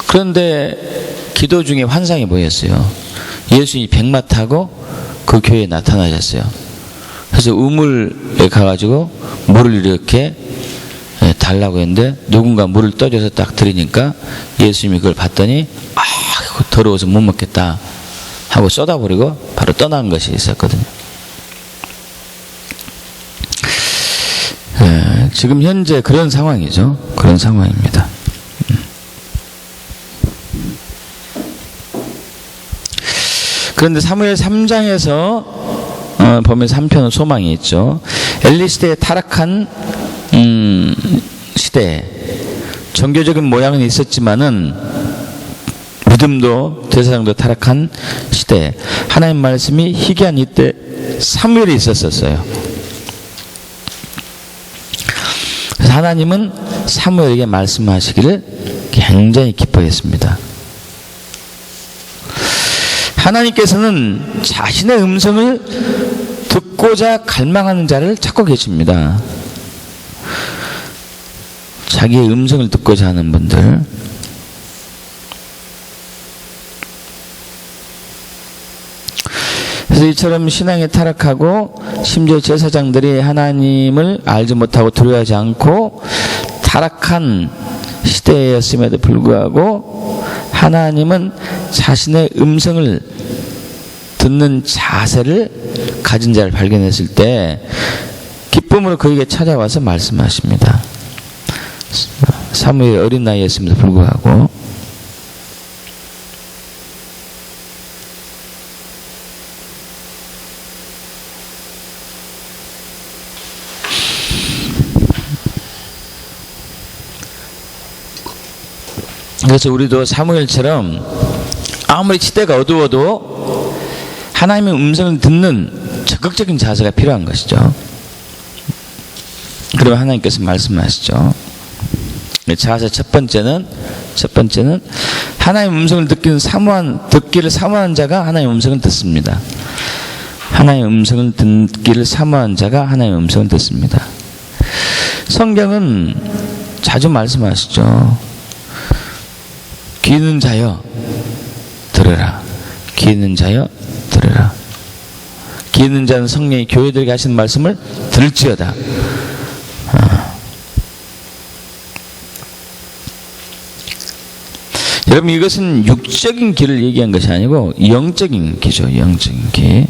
그런데 기도 중에 환상이 보였어요. 예수님이 백마 타고 그 교회에 나타나셨어요. 그래서 우물에 가가지고 물을 이렇게 달라고 했는데 누군가 물을 떠줘서 딱 드리니까 예수님이 그걸 봤더니 더러워서 못 먹겠다 하고 쏟아버리고 바로 떠난 것이 있었거든요. 지금 현재 그런 상황이죠. 그런 상황입니다. 그런데 사무엘 3장에서 보면서 한편은 소망이 있죠. 엘리 시대에 타락한 시대, 종교적인 모양은 있었지만은 믿음도 제사장도 타락한 시대, 하나님 말씀이 희귀한 이때 사무엘이 있었어요. 그래서 하나님은 사무엘에게 말씀하시기를 굉장히 기뻐했습니다. 하나님께서는 자신의 음성을 듣고자 갈망하는 자를 찾고 계십니다. 자기의 음성을 듣고자 하는 분들. 그래서 이처럼 신앙에 타락하고 심지어 제사장들이 하나님을 알지 못하고 두려워하지 않고 타락한 시대였음에도 불구하고 하나님은 자신의 음성을 듣는 자세를 가진 자를 발견했을 때 기쁨으로 그에게 찾아와서 말씀하십니다. 사무엘 어린 나이였음에도 불구하고. 그래서 우리도 사무엘처럼 아무리 시대가 어두워도 하나님의 음성을 듣는 적극적인 자세가 필요한 것이죠. 그러면 하나님께서 말씀하시죠. 자세 첫 번째는 하나님의 음성을 듣기를 사모한 자가 하나님의 음성을 듣습니다. 하나님의 음성을 듣기를 사모한 자가 하나님의 음성을 듣습니다. 성경은 자주 말씀하시죠. 귀 있는 자여 들으라. 귀 있는 자여 들으라. 귀 있는 자는 성령이 교회들에게 하시는 말씀을 들을지어다. 여러분 이것은 육적인 귀를 얘기한 것이 아니고 영적인 귀죠. 영적인 귀.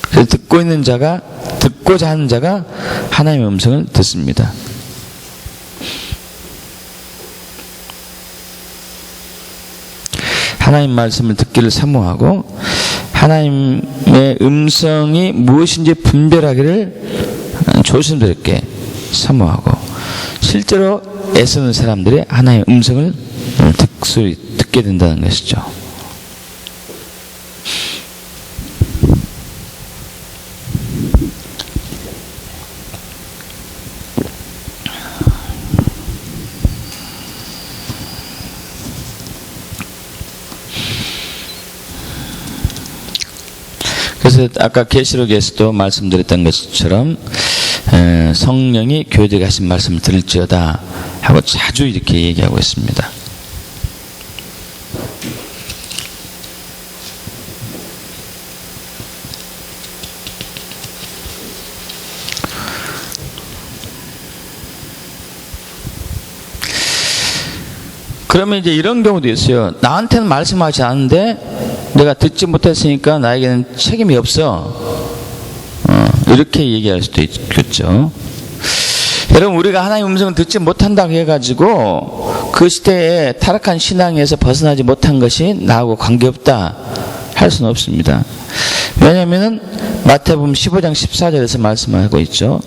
그래서 듣고자 하는 자가 하나님의 음성을 듣습니다. 하나님 말씀을 듣기를 사모하고 하나님의 음성이 무엇인지 분별하기를 조심스럽게 사모하고 실제로 애쓰는 사람들이 하나님의 음성을 듣게 된다는 것이죠. 그래서 아까 계시록에서도 말씀드렸던 것처럼 성령이 교회들에게 하신 말씀을 들을지어다 하고 자주 이렇게 얘기하고 있습니다. 그러면 이제 이런 경우도 있어요. 나한테는 말씀하지 않는데 내가 듣지 못했으니까 나에게는 책임이 없어. 이렇게 얘기할 수도 있겠죠. 여러분, 우리가 하나님의 음성을 듣지 못한다고 해가지고 그 시대에 타락한 신앙에서 벗어나지 못한 것이 나하고 관계없다 할 수는 없습니다. 왜냐하면 마태복음 15장 14절에서 말씀하고 있죠.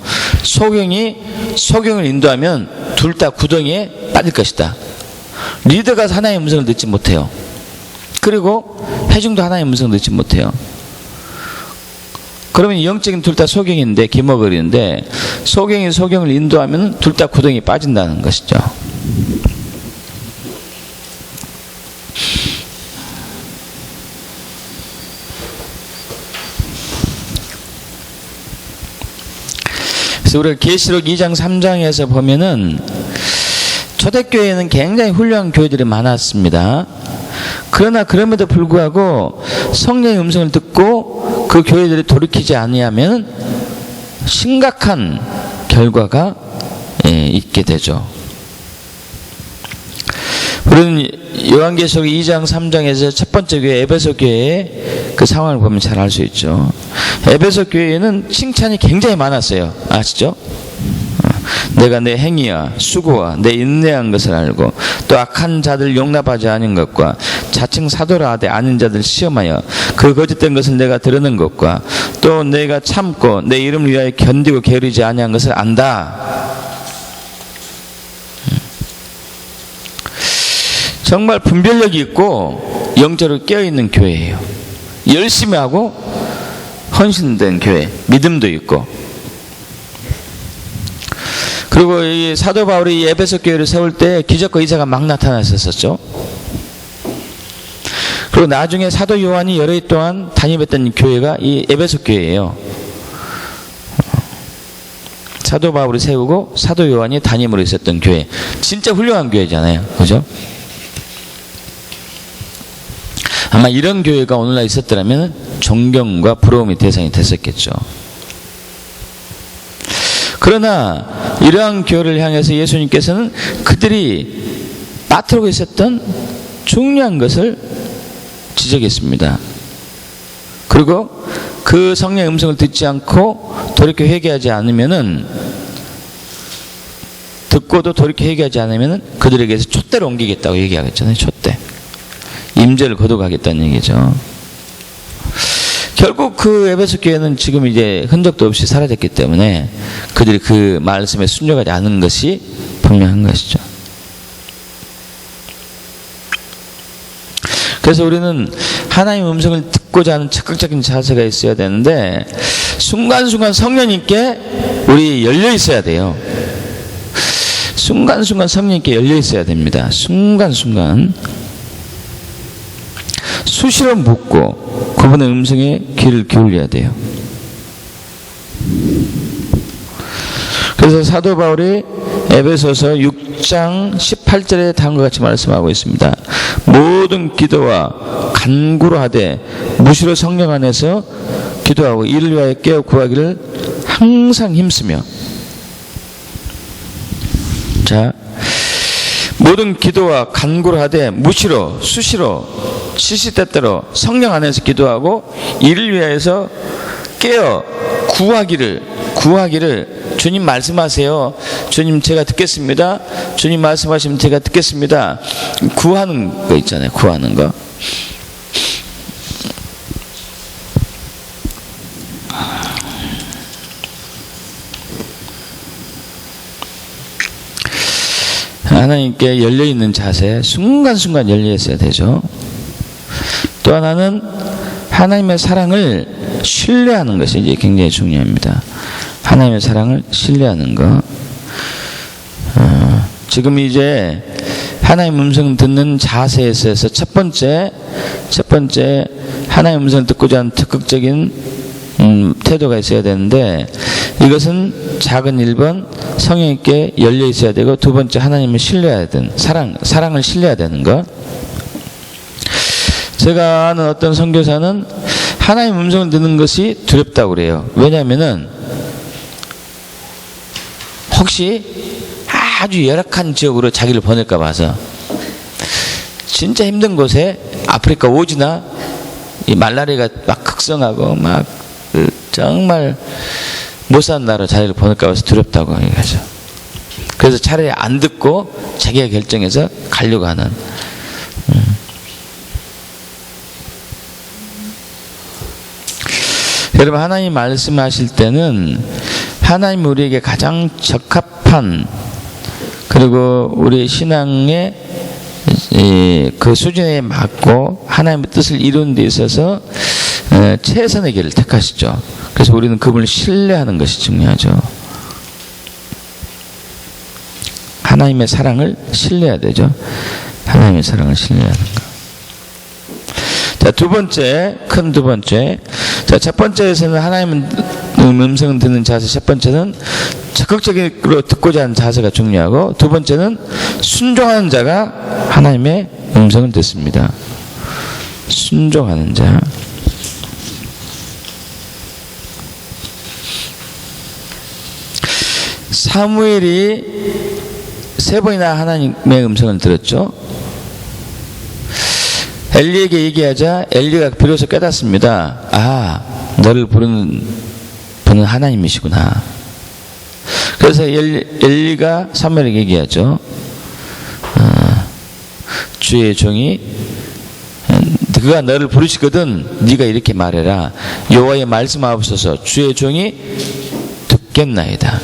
소경을 인도하면 둘 다 구덩이에 빠질 것이다. 리더가 하나님의 음성을 듣지 못해요. 그리고 회중도 하나님의 음성을 듣지 못해요. 그러면 영적인 둘 다 소경인데 기머거리는데 소경이 소경을 인도하면 둘 다 구덩이에 빠진다는 것이죠. 그래서 우리가 계시록 2장 3장에서 보면은 초대교회에는 굉장히 훌륭한 교회들이 많았습니다. 그러나 그럼에도 불구하고 성령의 음성을 듣고 그 교회들이 돌이키지 아니하면 심각한 결과가 있게 되죠. 우리는 요한계시록 2장 3장에서 첫 번째 교회 에베소 교회의 그 상황을 보면 잘 알 수 있죠. 에베소 교회에는 칭찬이 굉장히 많았어요. 아시죠? 내가 내 행위와 수고와 내 인내한 것을 알고 또 악한 자들 용납하지 않은 것과 자칭 사도라 하되 아닌 자들 시험하여 그 거짓된 것을 내가 드러낸 것과 또 내가 참고 내 이름을 위하여 견디고 게으르지 아니한 것을 안다. 정말 분별력이 있고 영적으로 깨어있는 교회예요. 열심히 하고 헌신된 교회, 믿음도 있고. 그리고 이 사도 바울이 에베소 교회를 세울 때 기적과 이사가 막 나타났었죠. 그리고 나중에 사도 요한이 여러 해 동안 담임했던 교회가 이 에베소 교회예요. 사도 바울이 세우고 사도 요한이 담임으로 있었던 교회. 진짜 훌륭한 교회잖아요. 그죠? 아마 이런 교회가 오늘날 있었더라면 존경과 부러움의 대상이 됐었겠죠. 그러나 이러한 교회를 향해서 예수님께서는 그들이 빠뜨리고 있었던 중요한 것을 지적했습니다. 그리고 그 성령의 음성을 듣지 않고 돌이켜 회개하지 않으면은, 듣고도 돌이켜 회개하지 않으면은 그들에게서 촛대로 옮기겠다고 얘기하겠잖아요. 촛대. 임재를 거둬가겠다는 얘기죠. 결국 그 에베소 교회는 지금 이제 흔적도 없이 사라졌기 때문에 그들이 그 말씀에 순종하지 않은 것이 분명한 것이죠. 그래서 우리는 하나님의 음성을 듣고자 하는 적극적인 자세가 있어야 되는데, 순간순간 성령님께 우리 열려 있어야 돼요. 순간순간 성령님께 열려 있어야 됩니다. 순간순간 수시로 묻고 그분의 음성에 귀를 기울여야 돼요. 그래서 사도 바울이 에베소서 6장 18절에 다음과 같이 말씀하고 있습니다. 모든 기도와 간구로 하되 무시로 성령 안에서 기도하고 이를 위하여 깨어 구하기를 항상 힘쓰며. 자, 모든 기도와 간구를 하되 무시로 수시로 시시때때로 성령 안에서 기도하고 이를 위하여서 깨어 구하기를 주님 말씀하세요. 주님 제가 듣겠습니다. 주님 말씀하시면 제가 듣겠습니다. 구하는 거 있잖아요. 구하는 거. 하나님께 열려있는 자세, 순간순간 열려있어야 되죠. 또 하나는 하나님의 사랑을 신뢰하는 것이 이제 굉장히 중요합니다. 하나님의 사랑을 신뢰하는 것. 지금 이제 하나님의 음성 듣는 자세에 있어서 첫 번째 하나님의 음성을 듣고자 하는 적극적인 태도가 있어야 되는데, 이것은 작은 1번 성령님께 열려 있어야 되고, 두 번째 하나님을 신뢰해야 되는 사랑을 신뢰해야 되는 것. 제가 아는 어떤 선교사는 하나님의 음성을 듣는 것이 두렵다고 그래요. 왜냐하면은 혹시 아주 열악한 지역으로 자기를 보낼까 봐서 진짜 힘든 곳에 아프리카 오지나 이 말라리아가 막 극성하고 막 정말 못 사는 나라 자리를 보낼까 봐서 두렵다고 얘기하죠. 그래서 차라리 안 듣고 자기가 결정해서 가려고 하는. 여러분, 하나님 말씀하실 때는 하나님 우리에게 가장 적합한, 그리고 우리 신앙의 그 수준에 맞고 하나님의 뜻을 이루는 데 있어서 최선의 길을 택하시죠. 그래서 우리는 그분을 신뢰하는 것이 중요하죠. 하나님의 사랑을 신뢰해야 되죠. 하나님의 사랑을 신뢰하는 것. 자, 두 번째, 큰 두 번째. 자, 첫 번째에서는 하나님의 음성을 듣는 자세, 첫 번째는 적극적으로 듣고자 하는 자세가 중요하고, 두 번째는 순종하는 자가 하나님의 음성을 듣습니다. 순종하는 자. 사무엘이 3번이나 하나님의 음성을 들었죠. 엘리에게 얘기하자 엘리가 비로소 깨닫습니다. 아, 너를 부르는 분은 하나님이시구나. 그래서 엘리가 사무엘에게 얘기하죠. 주의 종이 그가 너를 부르시거든 네가 이렇게 말해라. 여호와의 말씀하옵소서. 주의 종이 듣겠나이다.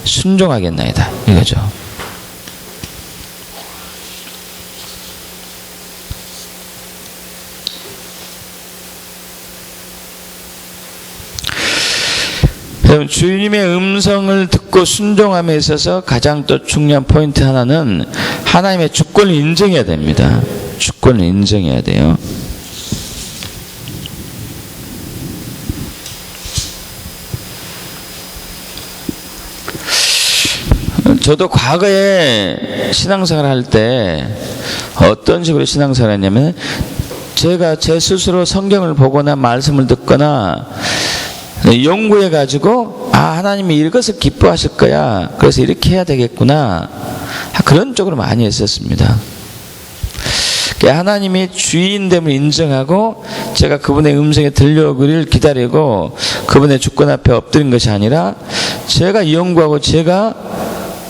순종하겠나이다. 이거죠. 주님의 음성을 듣고 순종함에 있어서 가장 또 중요한 포인트 하나는 하나님의 주권을 인정해야 됩니다. 주권을 인정해야 돼요. 저도 과거에 신앙생활 할 때 어떤 식으로 신앙생활 했냐면, 제가 제 스스로 성경을 보거나 말씀을 듣거나 연구해 가지고 하나님이 이것을 기뻐하실 거야, 그래서 이렇게 해야 되겠구나, 그런 쪽으로 많이 했었습니다. 하나님이 주인됨을 인정하고 제가 그분의 음성에 들려오기를 기다리고 그분의 주권 앞에 엎드린 것이 아니라, 제가 연구하고 제가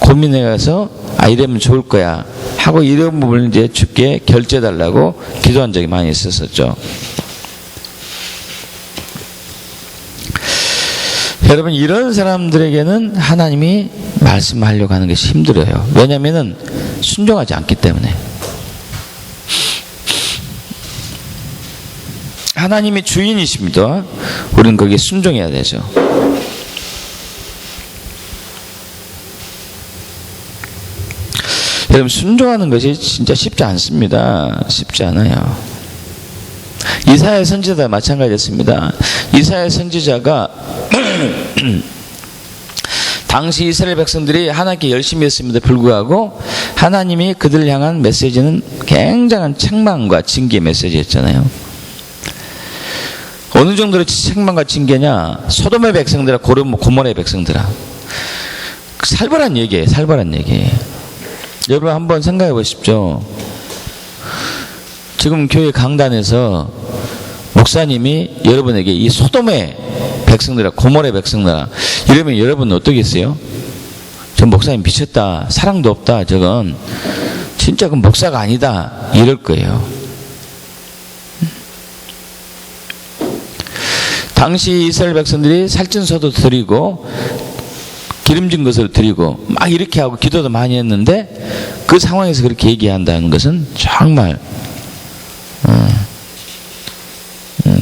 고민해 가서 이러면 좋을 거야 하고 이런 부분을 이제 주께 결제해 달라고 기도한 적이 많이 있었었죠. 여러분, 이런 사람들에게는 하나님이 말씀하려고 하는 것이 힘들어요. 왜냐하면 순종하지 않기 때문에. 하나님이 주인이십니다. 우리는 거기에 순종해야 되죠. 여러분, 순종하는 것이 진짜 쉽지 않습니다. 쉽지 않아요. 이사야 선지자도 마찬가지였습니다. 이사야 선지자가 당시 이스라엘 백성들이 하나님께 열심히 했음에도 불구하고 하나님이 그들을 향한 메시지는 굉장한 책망과 징계의 메시지였잖아요. 어느 정도로 책망과 징계냐? 소돔의 백성들아, 고모라의 백성들아. 살벌한 얘기예요. 살벌한 얘기. 여러분 한번 생각해 보십시오. 지금 교회 강단에서 목사님이 여러분에게 이 소돔의 백성들아, 고모라의 백성들아 이러면 여러분은 어떠겠어요? 저 목사님 미쳤다, 사랑도 없다, 저건 진짜 그 목사가 아니다, 이럴 거예요. 당시 이스라엘 백성들이 살찐소도 드리고 기름진 것을 드리고 막 이렇게 하고 기도도 많이 했는데, 그 상황에서 그렇게 얘기한다는 것은 정말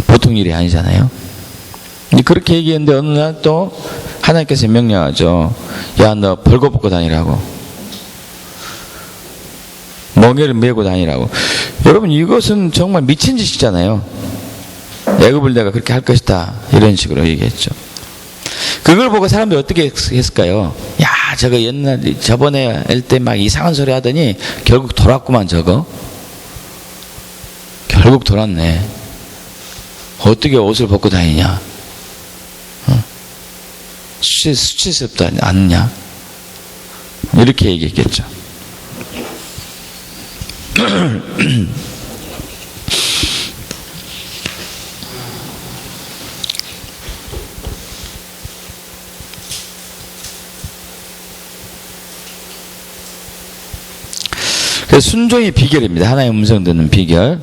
보통 일이 아니잖아요. 그렇게 얘기했는데 어느 날 또 하나님께서 명령하죠. 야, 너 벌거벗고 다니라고, 멍에를 메고 다니라고. 여러분, 이것은 정말 미친 짓이잖아요. 애굽을 내가 그렇게 할 것이다, 이런 식으로 얘기했죠. 그걸 보고 사람들이 어떻게 했을까요? 야, 저거 옛날 저번에 할 때 막 이상한 소리 하더니 결국 돌았구만. 저거 결국 돌았네. 어떻게 옷을 벗고 다니냐? 수치스럽지 않느냐? 이렇게 얘기했겠죠. 그래서 순종의 비결입니다. 하나님의 음성 듣는 비결.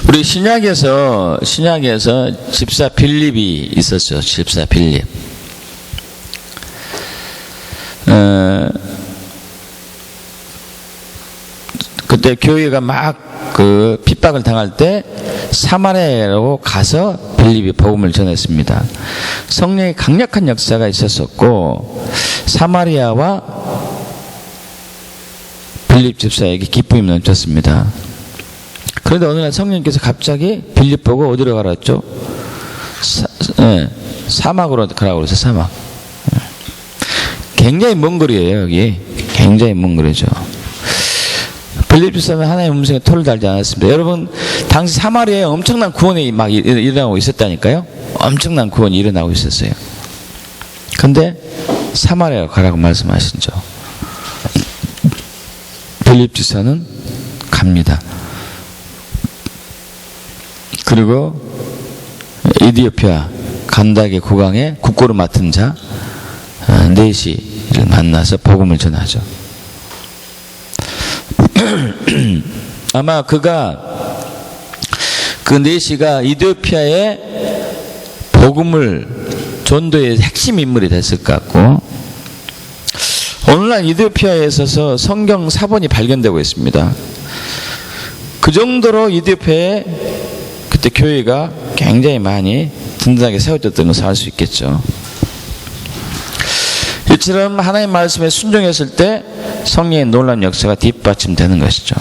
우리 신약에서 집사 빌립이 있었죠. 집사 빌립. 그때 교회가 막 그 핍박을 당할 때 사마리아로 가서 빌립이 복음을 전했습니다. 성령의 강력한 역사가 있었었고 사마리아와 빌립 집사에게 기쁨이 넘쳤습니다. 그런데 어느 날 성령님께서 갑자기 빌립 보고 어디로 가라 했죠? 사막으로 가라고 그래서 사막. 굉장히 먼 거리예요, 여기. 굉장히 먼 거리죠. 빌립 집사는 하나님의 음성에 토를 달지 않았습니다. 여러분, 당시 사마리아에 엄청난 구원이 막 일어나고 있었다니까요? 엄청난 구원이 일어나고 있었어요. 근데 사마리아로 가라고 말씀하시죠. 빌립 집사는 갑니다. 그리고 이디오피아 간다게 국왕의 국고를 맡은 자 네시를 만나서 복음을 전하죠. 아마 그 네시가 이디오피아의 복음을 전도의 핵심 인물이 됐을 것 같고, 오늘날 이디오피아에 있어서 성경 사본이 발견되고 있습니다. 그 정도로 이디오피아에 그때 교회가 굉장히 많이 든든하게 세워졌던 것을 알 수 있겠죠. 이처럼 하나님 말씀에 순종했을 때 성령의 놀라운 역사가 뒷받침되는 것이죠.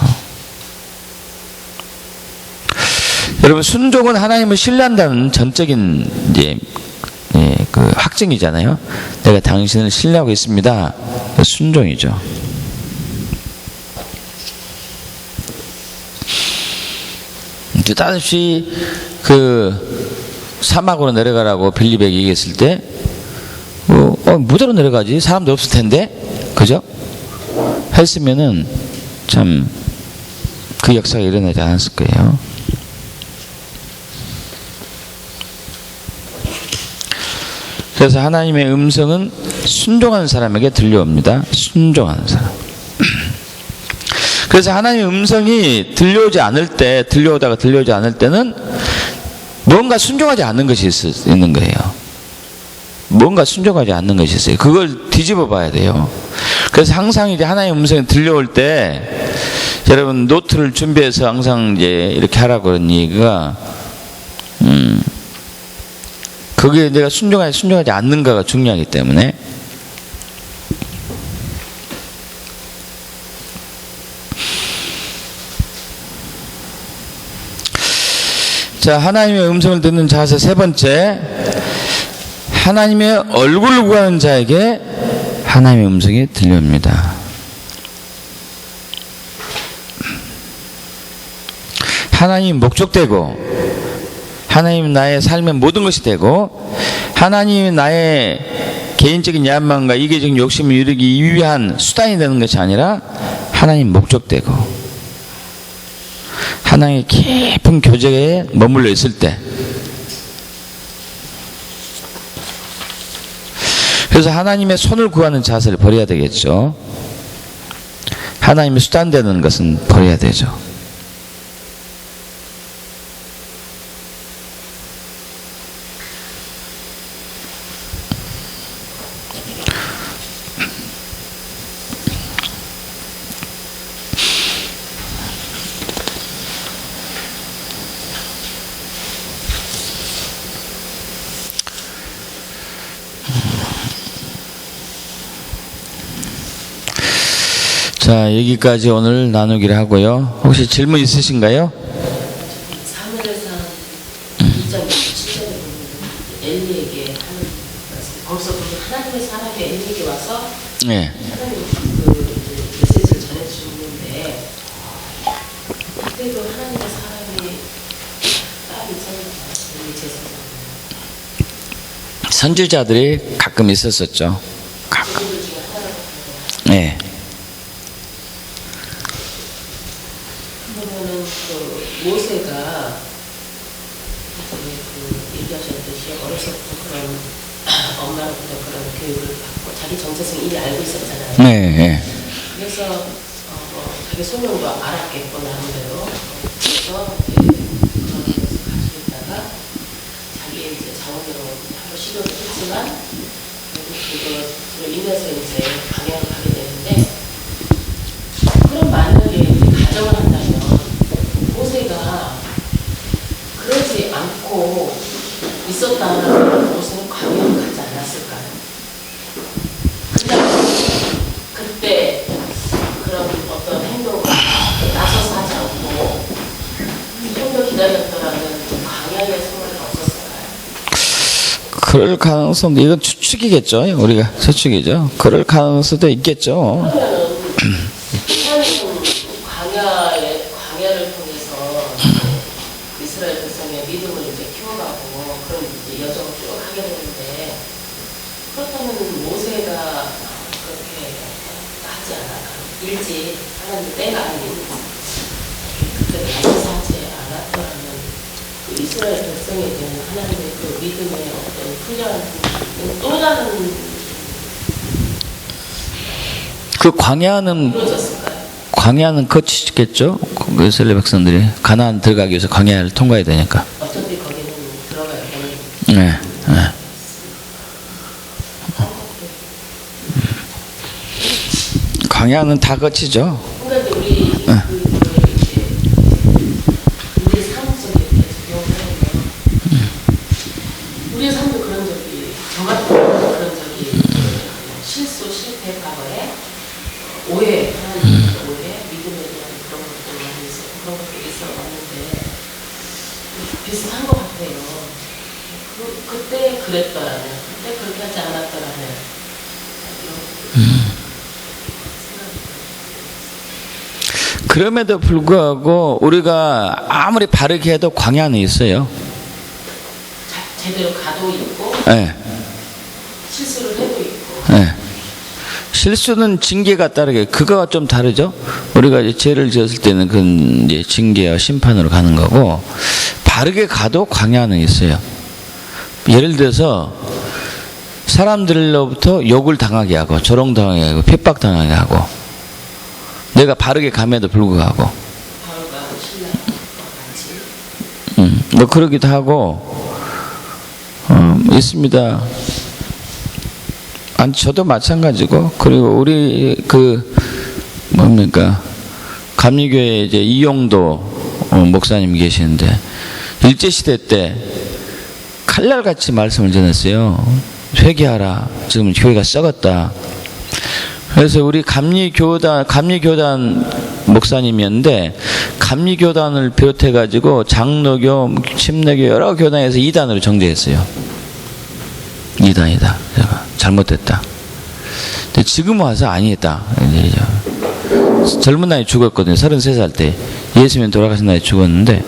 여러분, 순종은 하나님을 신뢰한다는 전적인 그 확증이잖아요. 내가 당신을 신뢰하고 있습니다. 순종이죠. 느닷없이 그 사막으로 내려가라고 빌립에게 얘기했을 때 무대로 내려가지, 사람도 없을 텐데, 그죠? 했으면은 참 그 역사가 일어나지 않았을 거예요. 그래서 하나님의 음성은 순종하는 사람에게 들려옵니다. 순종하는 사람. 그래서 하나님의 음성이 들려오지 않을 때, 들려오지 않을 때는 뭔가 순종하지 않는 것이 있는 거예요. 뭔가 순종하지 않는 것이 있어요. 그걸 뒤집어 봐야 돼요. 그래서 항상 이제 하나님의 음성이 들려올 때, 여러분 노트를 준비해서 항상 이제 이렇게 하라고 그런 얘기가, 그게 내가 순종하지 않는가가 중요하기 때문에. 자, 하나님의 음성을 듣는 자세 세 번째, 하나님의 얼굴을 구하는 자에게 하나님의 음성이 들려옵니다. 하나님이 목적되고, 하나님이 나의 삶의 모든 것이 되고, 하나님이 나의 개인적인 야망과 이기적인 욕심을 이루기 위한 수단이 되는 것이 아니라 하나님 목적되고, 하나님의 깊은 교제에 머물러 있을 때, 그래서 하나님의 손을 구하는 자세를 버려야 되겠죠. 하나님의 수단 되는 것은 버려야 되죠. 자, 여기까지 오늘 나누기를 하고요. 혹시 질문 있으신가요? 사무엘상 2.7절에 보면 엘리에게 하는 거기서 하나님의 사람이 엘리에게 와서 네. 하나님 그 메시지를 전해주는데 그때도 하나님의 사람이 따로 있잖아요. 우리 제사장. 선지자들이 가끔 있었었죠. 가끔. 그들 중에 하나를 네. 그러면은 그 모세가 그 얘기하셨듯이 어려서부터 그런 엄마로부터 그런 교육을 받고 자기 정체성 이미 알고 있었잖아요. 네. 네. 그래서 뭐 자기 소명도 알았겠고 나름대로 그래서 이제 그런 것을 가지고 있다가 자기의 이제 자원으로 하루 시도를 했지만 결국 그것으로 인해서 이제 방향을 가게 되는데 그런 만약에 이제 가정을 한다면 모세가 그러지 않고 있었다면 모세는 광야를 가지 않았을까요? 그때 그런 어떤 행동을 나서서 하지 않고 좀 더 기다렸더라면 광야의 생활이 없었을까요? 그럴 가능성도, 이건 추측이겠죠. 우리가 추측이죠. 그럴 가능성도 있겠죠. 그러면은 하나님은 광야를 통해서 이스라엘 백성의 믿음을 이제 키워가고 그런 이제 여정을 쭉 하게 되는데 그렇다면 모세가 그렇게 하지 않아 일찍 하나님 때가 아닌 그때 나서서 하지 않았더라면 그 이스라엘 백성에 대한 하나님의 그 믿음의 어떤 훈련은 또 다른 그 광야는 이루어졌을까요? 거치겠죠. 그 이스라엘 백성들이 가나안 들어가기 위해서 광야를 통과해야 되니까. 어차피 거기는 들어가야 되는 네. 네. 광야는 다 거치죠. 그러니까 우리 우리 삶 속에 적용하면 우리 삶도 그런 적이 저 같은 경우는 그런 적이 실수 실패 과거에 오해 하나님의 오해 믿음에 대한 그런 것들 많이 있어 그런 것들이 있어 왔는데 비슷한 것 같아요. 그때 그랬더라면 그때 그렇게 하지 않았더라면 그럼에도 불구하고 우리가 아무리 바르게 해도 광야는 있어요. 제대로 가도 있고 네. 실수를 해도 있고 네. 실수는 징계가 따르게, 그거가 좀 다르죠. 우리가 이제 죄를 지었을 때는 그 이제 징계와 심판으로 가는 거고, 바르게 가도 광야는 있어요. 예를 들어서 사람들로부터 욕을 당하게 하고 조롱당하게 하고 핍박당하게 하고, 내가 바르게 감에도 불구하고 바로가 신랑과 같이 뭐 그러기도 하고 있습니다. 아니 저도 마찬가지고, 그리고 우리 그 뭡니까 감리교회 이제 이용도 목사님 계시는데 일제 시대 때 칼날같이 말씀을 전했어요. 회개하라. 지금 교회가 썩었다. 그래서 우리 감리교단 목사님이었는데 감리교단을 비롯해 가지고 장로교, 침례교 여러 교단에서 2단으로 정죄했어요. 2단이다. 잘못됐다. 근데 지금 와서 아니다. 젊은 나이 죽었거든요. 33살 때 예수님 돌아가신 나이 죽었는데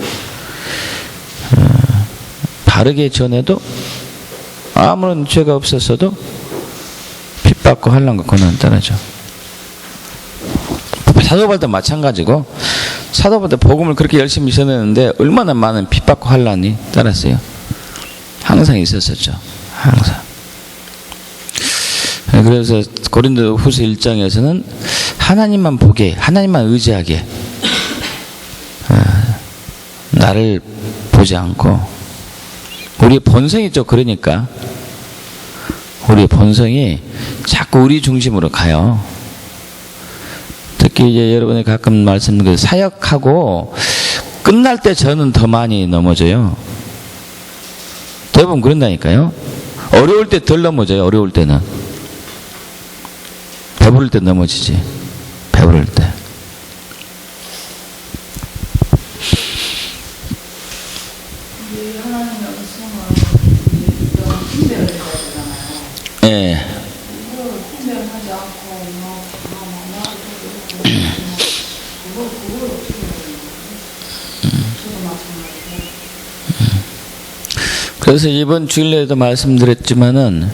바르게 전해도 아무런 죄가 없었어도 핍박과 환난과 고난은 따르죠. 사도바울도 마찬가지고, 사도바울도 복음을 그렇게 열심히 전했는데 얼마나 많은 핍박과 환난이 따랐어요. 항상 있었었죠. 항상. 그래서 고린도 후서 1장에서는 하나님만 보게, 하나님만 의지하게, 나를 보지 않고, 우리의 본성이죠. 그러니까 우리의 본성이 자꾸 우리 중심으로 가요. 특히 이제 여러분이 가끔 말씀드린 사역하고 끝날 때 저는 더 많이 넘어져요. 대부분 그런다니까요. 어려울 때 덜 넘어져요. 어려울 때는. 배부를 때 넘어지지. 배부를 때. 우리 하나님의 음성은 이런 분별을 해야 되잖아요. 예. 그걸 분별하지 않고 그걸 어떻게 해야 되는 거예요? 저도 마찬가지고. 그래서 이번 주일에도 말씀드렸지만은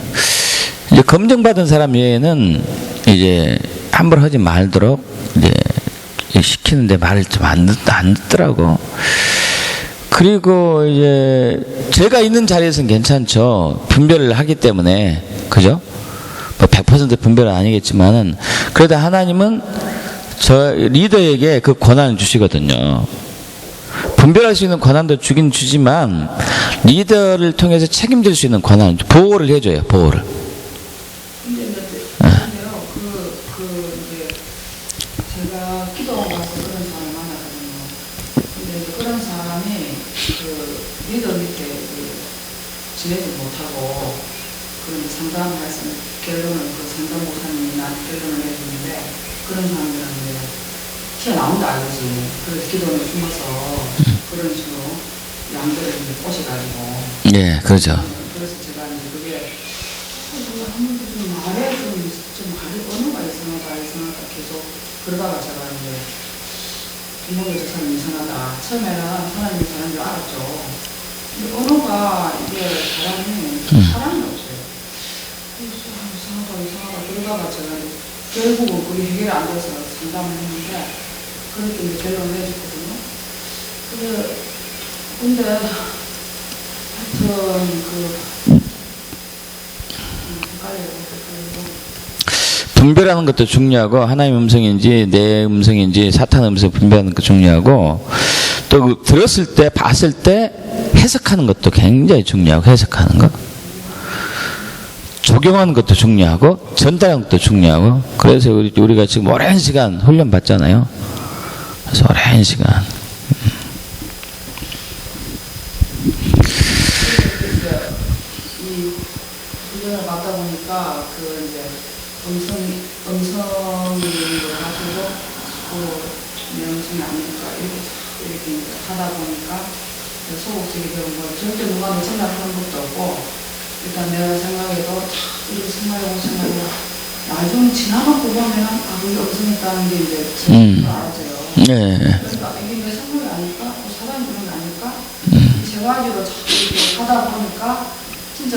이제 검증받은 사람 외에는 이제 함부로 하지 말도록 이제 시키는데 말을 좀 안 듣더라고. 그리고 이제 제가 있는 자리에서는 괜찮죠. 분별을 하기 때문에. 그죠? 뭐 100% 분별은 아니겠지만은 그래도 하나님은 저 리더에게 그 권한을 주시거든요. 분별할 수 있는 권한도 주긴 주지만 리더를 통해서 책임질 수 있는 권한, 보호를 해줘요. 보호를. 근데요, 이제 제가 기도원 가서 그런 사람을 만나거든요. 근데 이제 그런 사람이 그 리더 밑에 지내지 못하고 그 상담해서 결론을 그 상담 목사님이 나한테 결론을 내주는데 그런 사람들은 이제 튀어나온다 알지. 그래서 기도원에 숨어서 그런 식으로 양들을 이제 꼬셔가지고. 예, 그렇죠. 그래서 제가 이제 그게 한번 좀 말해 좀 말해 언어가 이상하다 계속 그러다가 제가 이제 김홍규 저사님 이상하다. 처음에는 하나님이 잘하는 줄 알았죠. 근데 언어가 이게 사람이 없어요. 이상하다 그러다가 제가 결국은 그게 해결이 안 돼서 상담을 했는데 그렇게 이제 결론을 내줬거든요. 근데 하여튼 헷갈려요. 분별하는 것도 중요하고 하나님의 음성인지 내 음성인지 사탄의 음성 분별하는 것도 중요하고 또 들었을 때 봤을 때 해석하는 것도 굉장히 중요하고 해석하는 것 적용하는 것도 중요하고 전달하는 것도 중요하고 그래서 우리가 지금 오랜 시간 훈련 받잖아요. 그래서 오랜 시간 이 훈련을 받다 보니까 그 이제 음성으로 가지고 내 음성이 아니니까 이렇게 이제 하다 보니까 소극적이 되는 거 절대 누가 내 생각하는 것도 없고 일단 내가 생각해도 이렇게 생각하고 나중에 지나가고 보면 그게 음성했다는 게 이제 제가 알았어요. 네. 그러니까 이게 내 생각이 아닐까? 사람이 그런 게 아닐까? 세 가지로 자꾸 이렇게 하다 보니까 진짜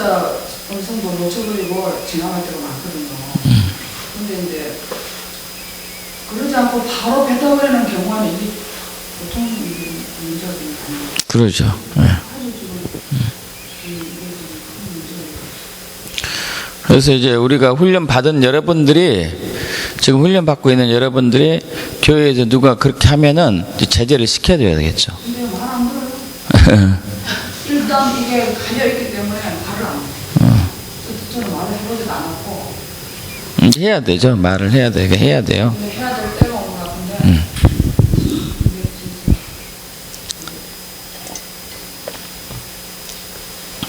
음성도 놓쳐버리고 지나갈 때가 많거든요. 근데 이제 그러지 않고 바로 뱉어버리는 경우는 이게 보통 이게 문제가 좀 아니에요. 그러죠. 네. 그래서 이제 우리가 훈련 받은 여러분들이 지금 훈련 받고 있는 여러분들이 교회에서 누가 그렇게 하면은 이제 제재를 시켜줘야 되겠죠. 근데 말 안 들어요. 일단 이게 갈려있기 때문에 말을 안 해요. 저는 말을 해보지도 않았고. 해야 되죠. 말을 해야 되게 해야 돼요. 근데 해야 될 때가 온 것 같은데.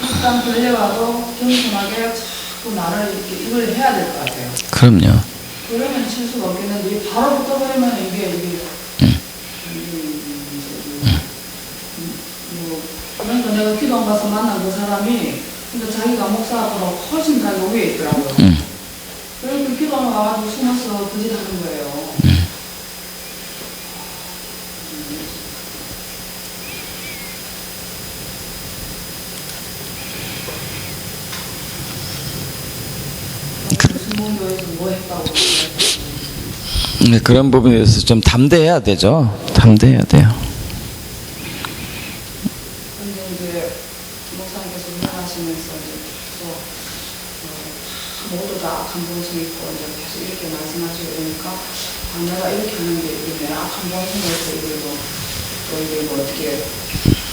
일단 걸려가도 겸손하게 자꾸 나를 이걸 해야 될 것 같아요. 그럼요. 그러면 실수가 없겠는데 바로 붙어버리면 이게 그러니까 내가 기도원 가서 만난 그 사람이 근데 자기가 목사 앞으로 훨씬 자기가 위에 있더라고요. 그래서 기도원 와가지고 숨어서 그 짓 하는 거예요. 수목교에서 뭐 했다고 그런 부분에 대해서 좀 담대해야 되죠. 담대해야 돼요. 근데 이제 목사님께서 운영하시면서 이제 또 모두 다 악한 본성이 있고 이제 계속 이렇게 말씀하시고 그러니까 내가 이렇게 하는 게 이게 내 악한 본성에서 이게 또 이게 뭐 어떻게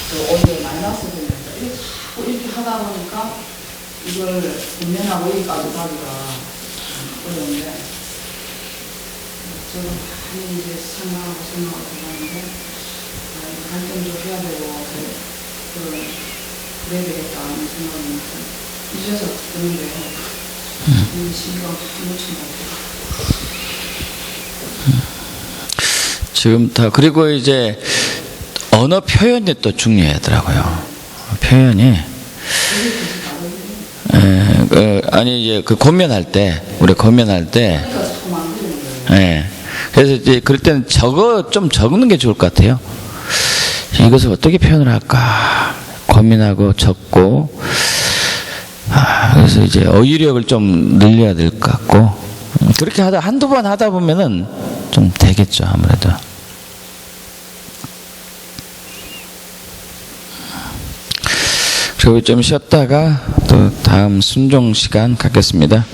또 오히려 마이너스 되면서 이렇게 자꾸 이렇게 하다 보니까 이걸 분명하고 여기까지 가기가 어려운데 저는 많이 이제 생각하고 들어가는데 갈등도 해야 되고 그래야 되겠다는 생각이 잊어서 드는데 신경 놓친 것 같아요. 지금 다 그리고 이제 언어 표현이 또 중요하더라고요. 표현이 아니 이제 그 권면할 때 우리 권면할 때 그러니까 자꾸 만드는 거예요. 예. 그래서 이제 그럴 때는 좀 적는 게 좋을 것 같아요. 이것을 어떻게 표현을 할까 고민하고 적고, 그래서 이제 어휘력을 좀 늘려야 될 것 같고, 그렇게 한두 번 하다 보면은 좀 되겠죠, 아무래도. 그리고 좀 쉬었다가 또 다음 순종 시간 갖겠습니다.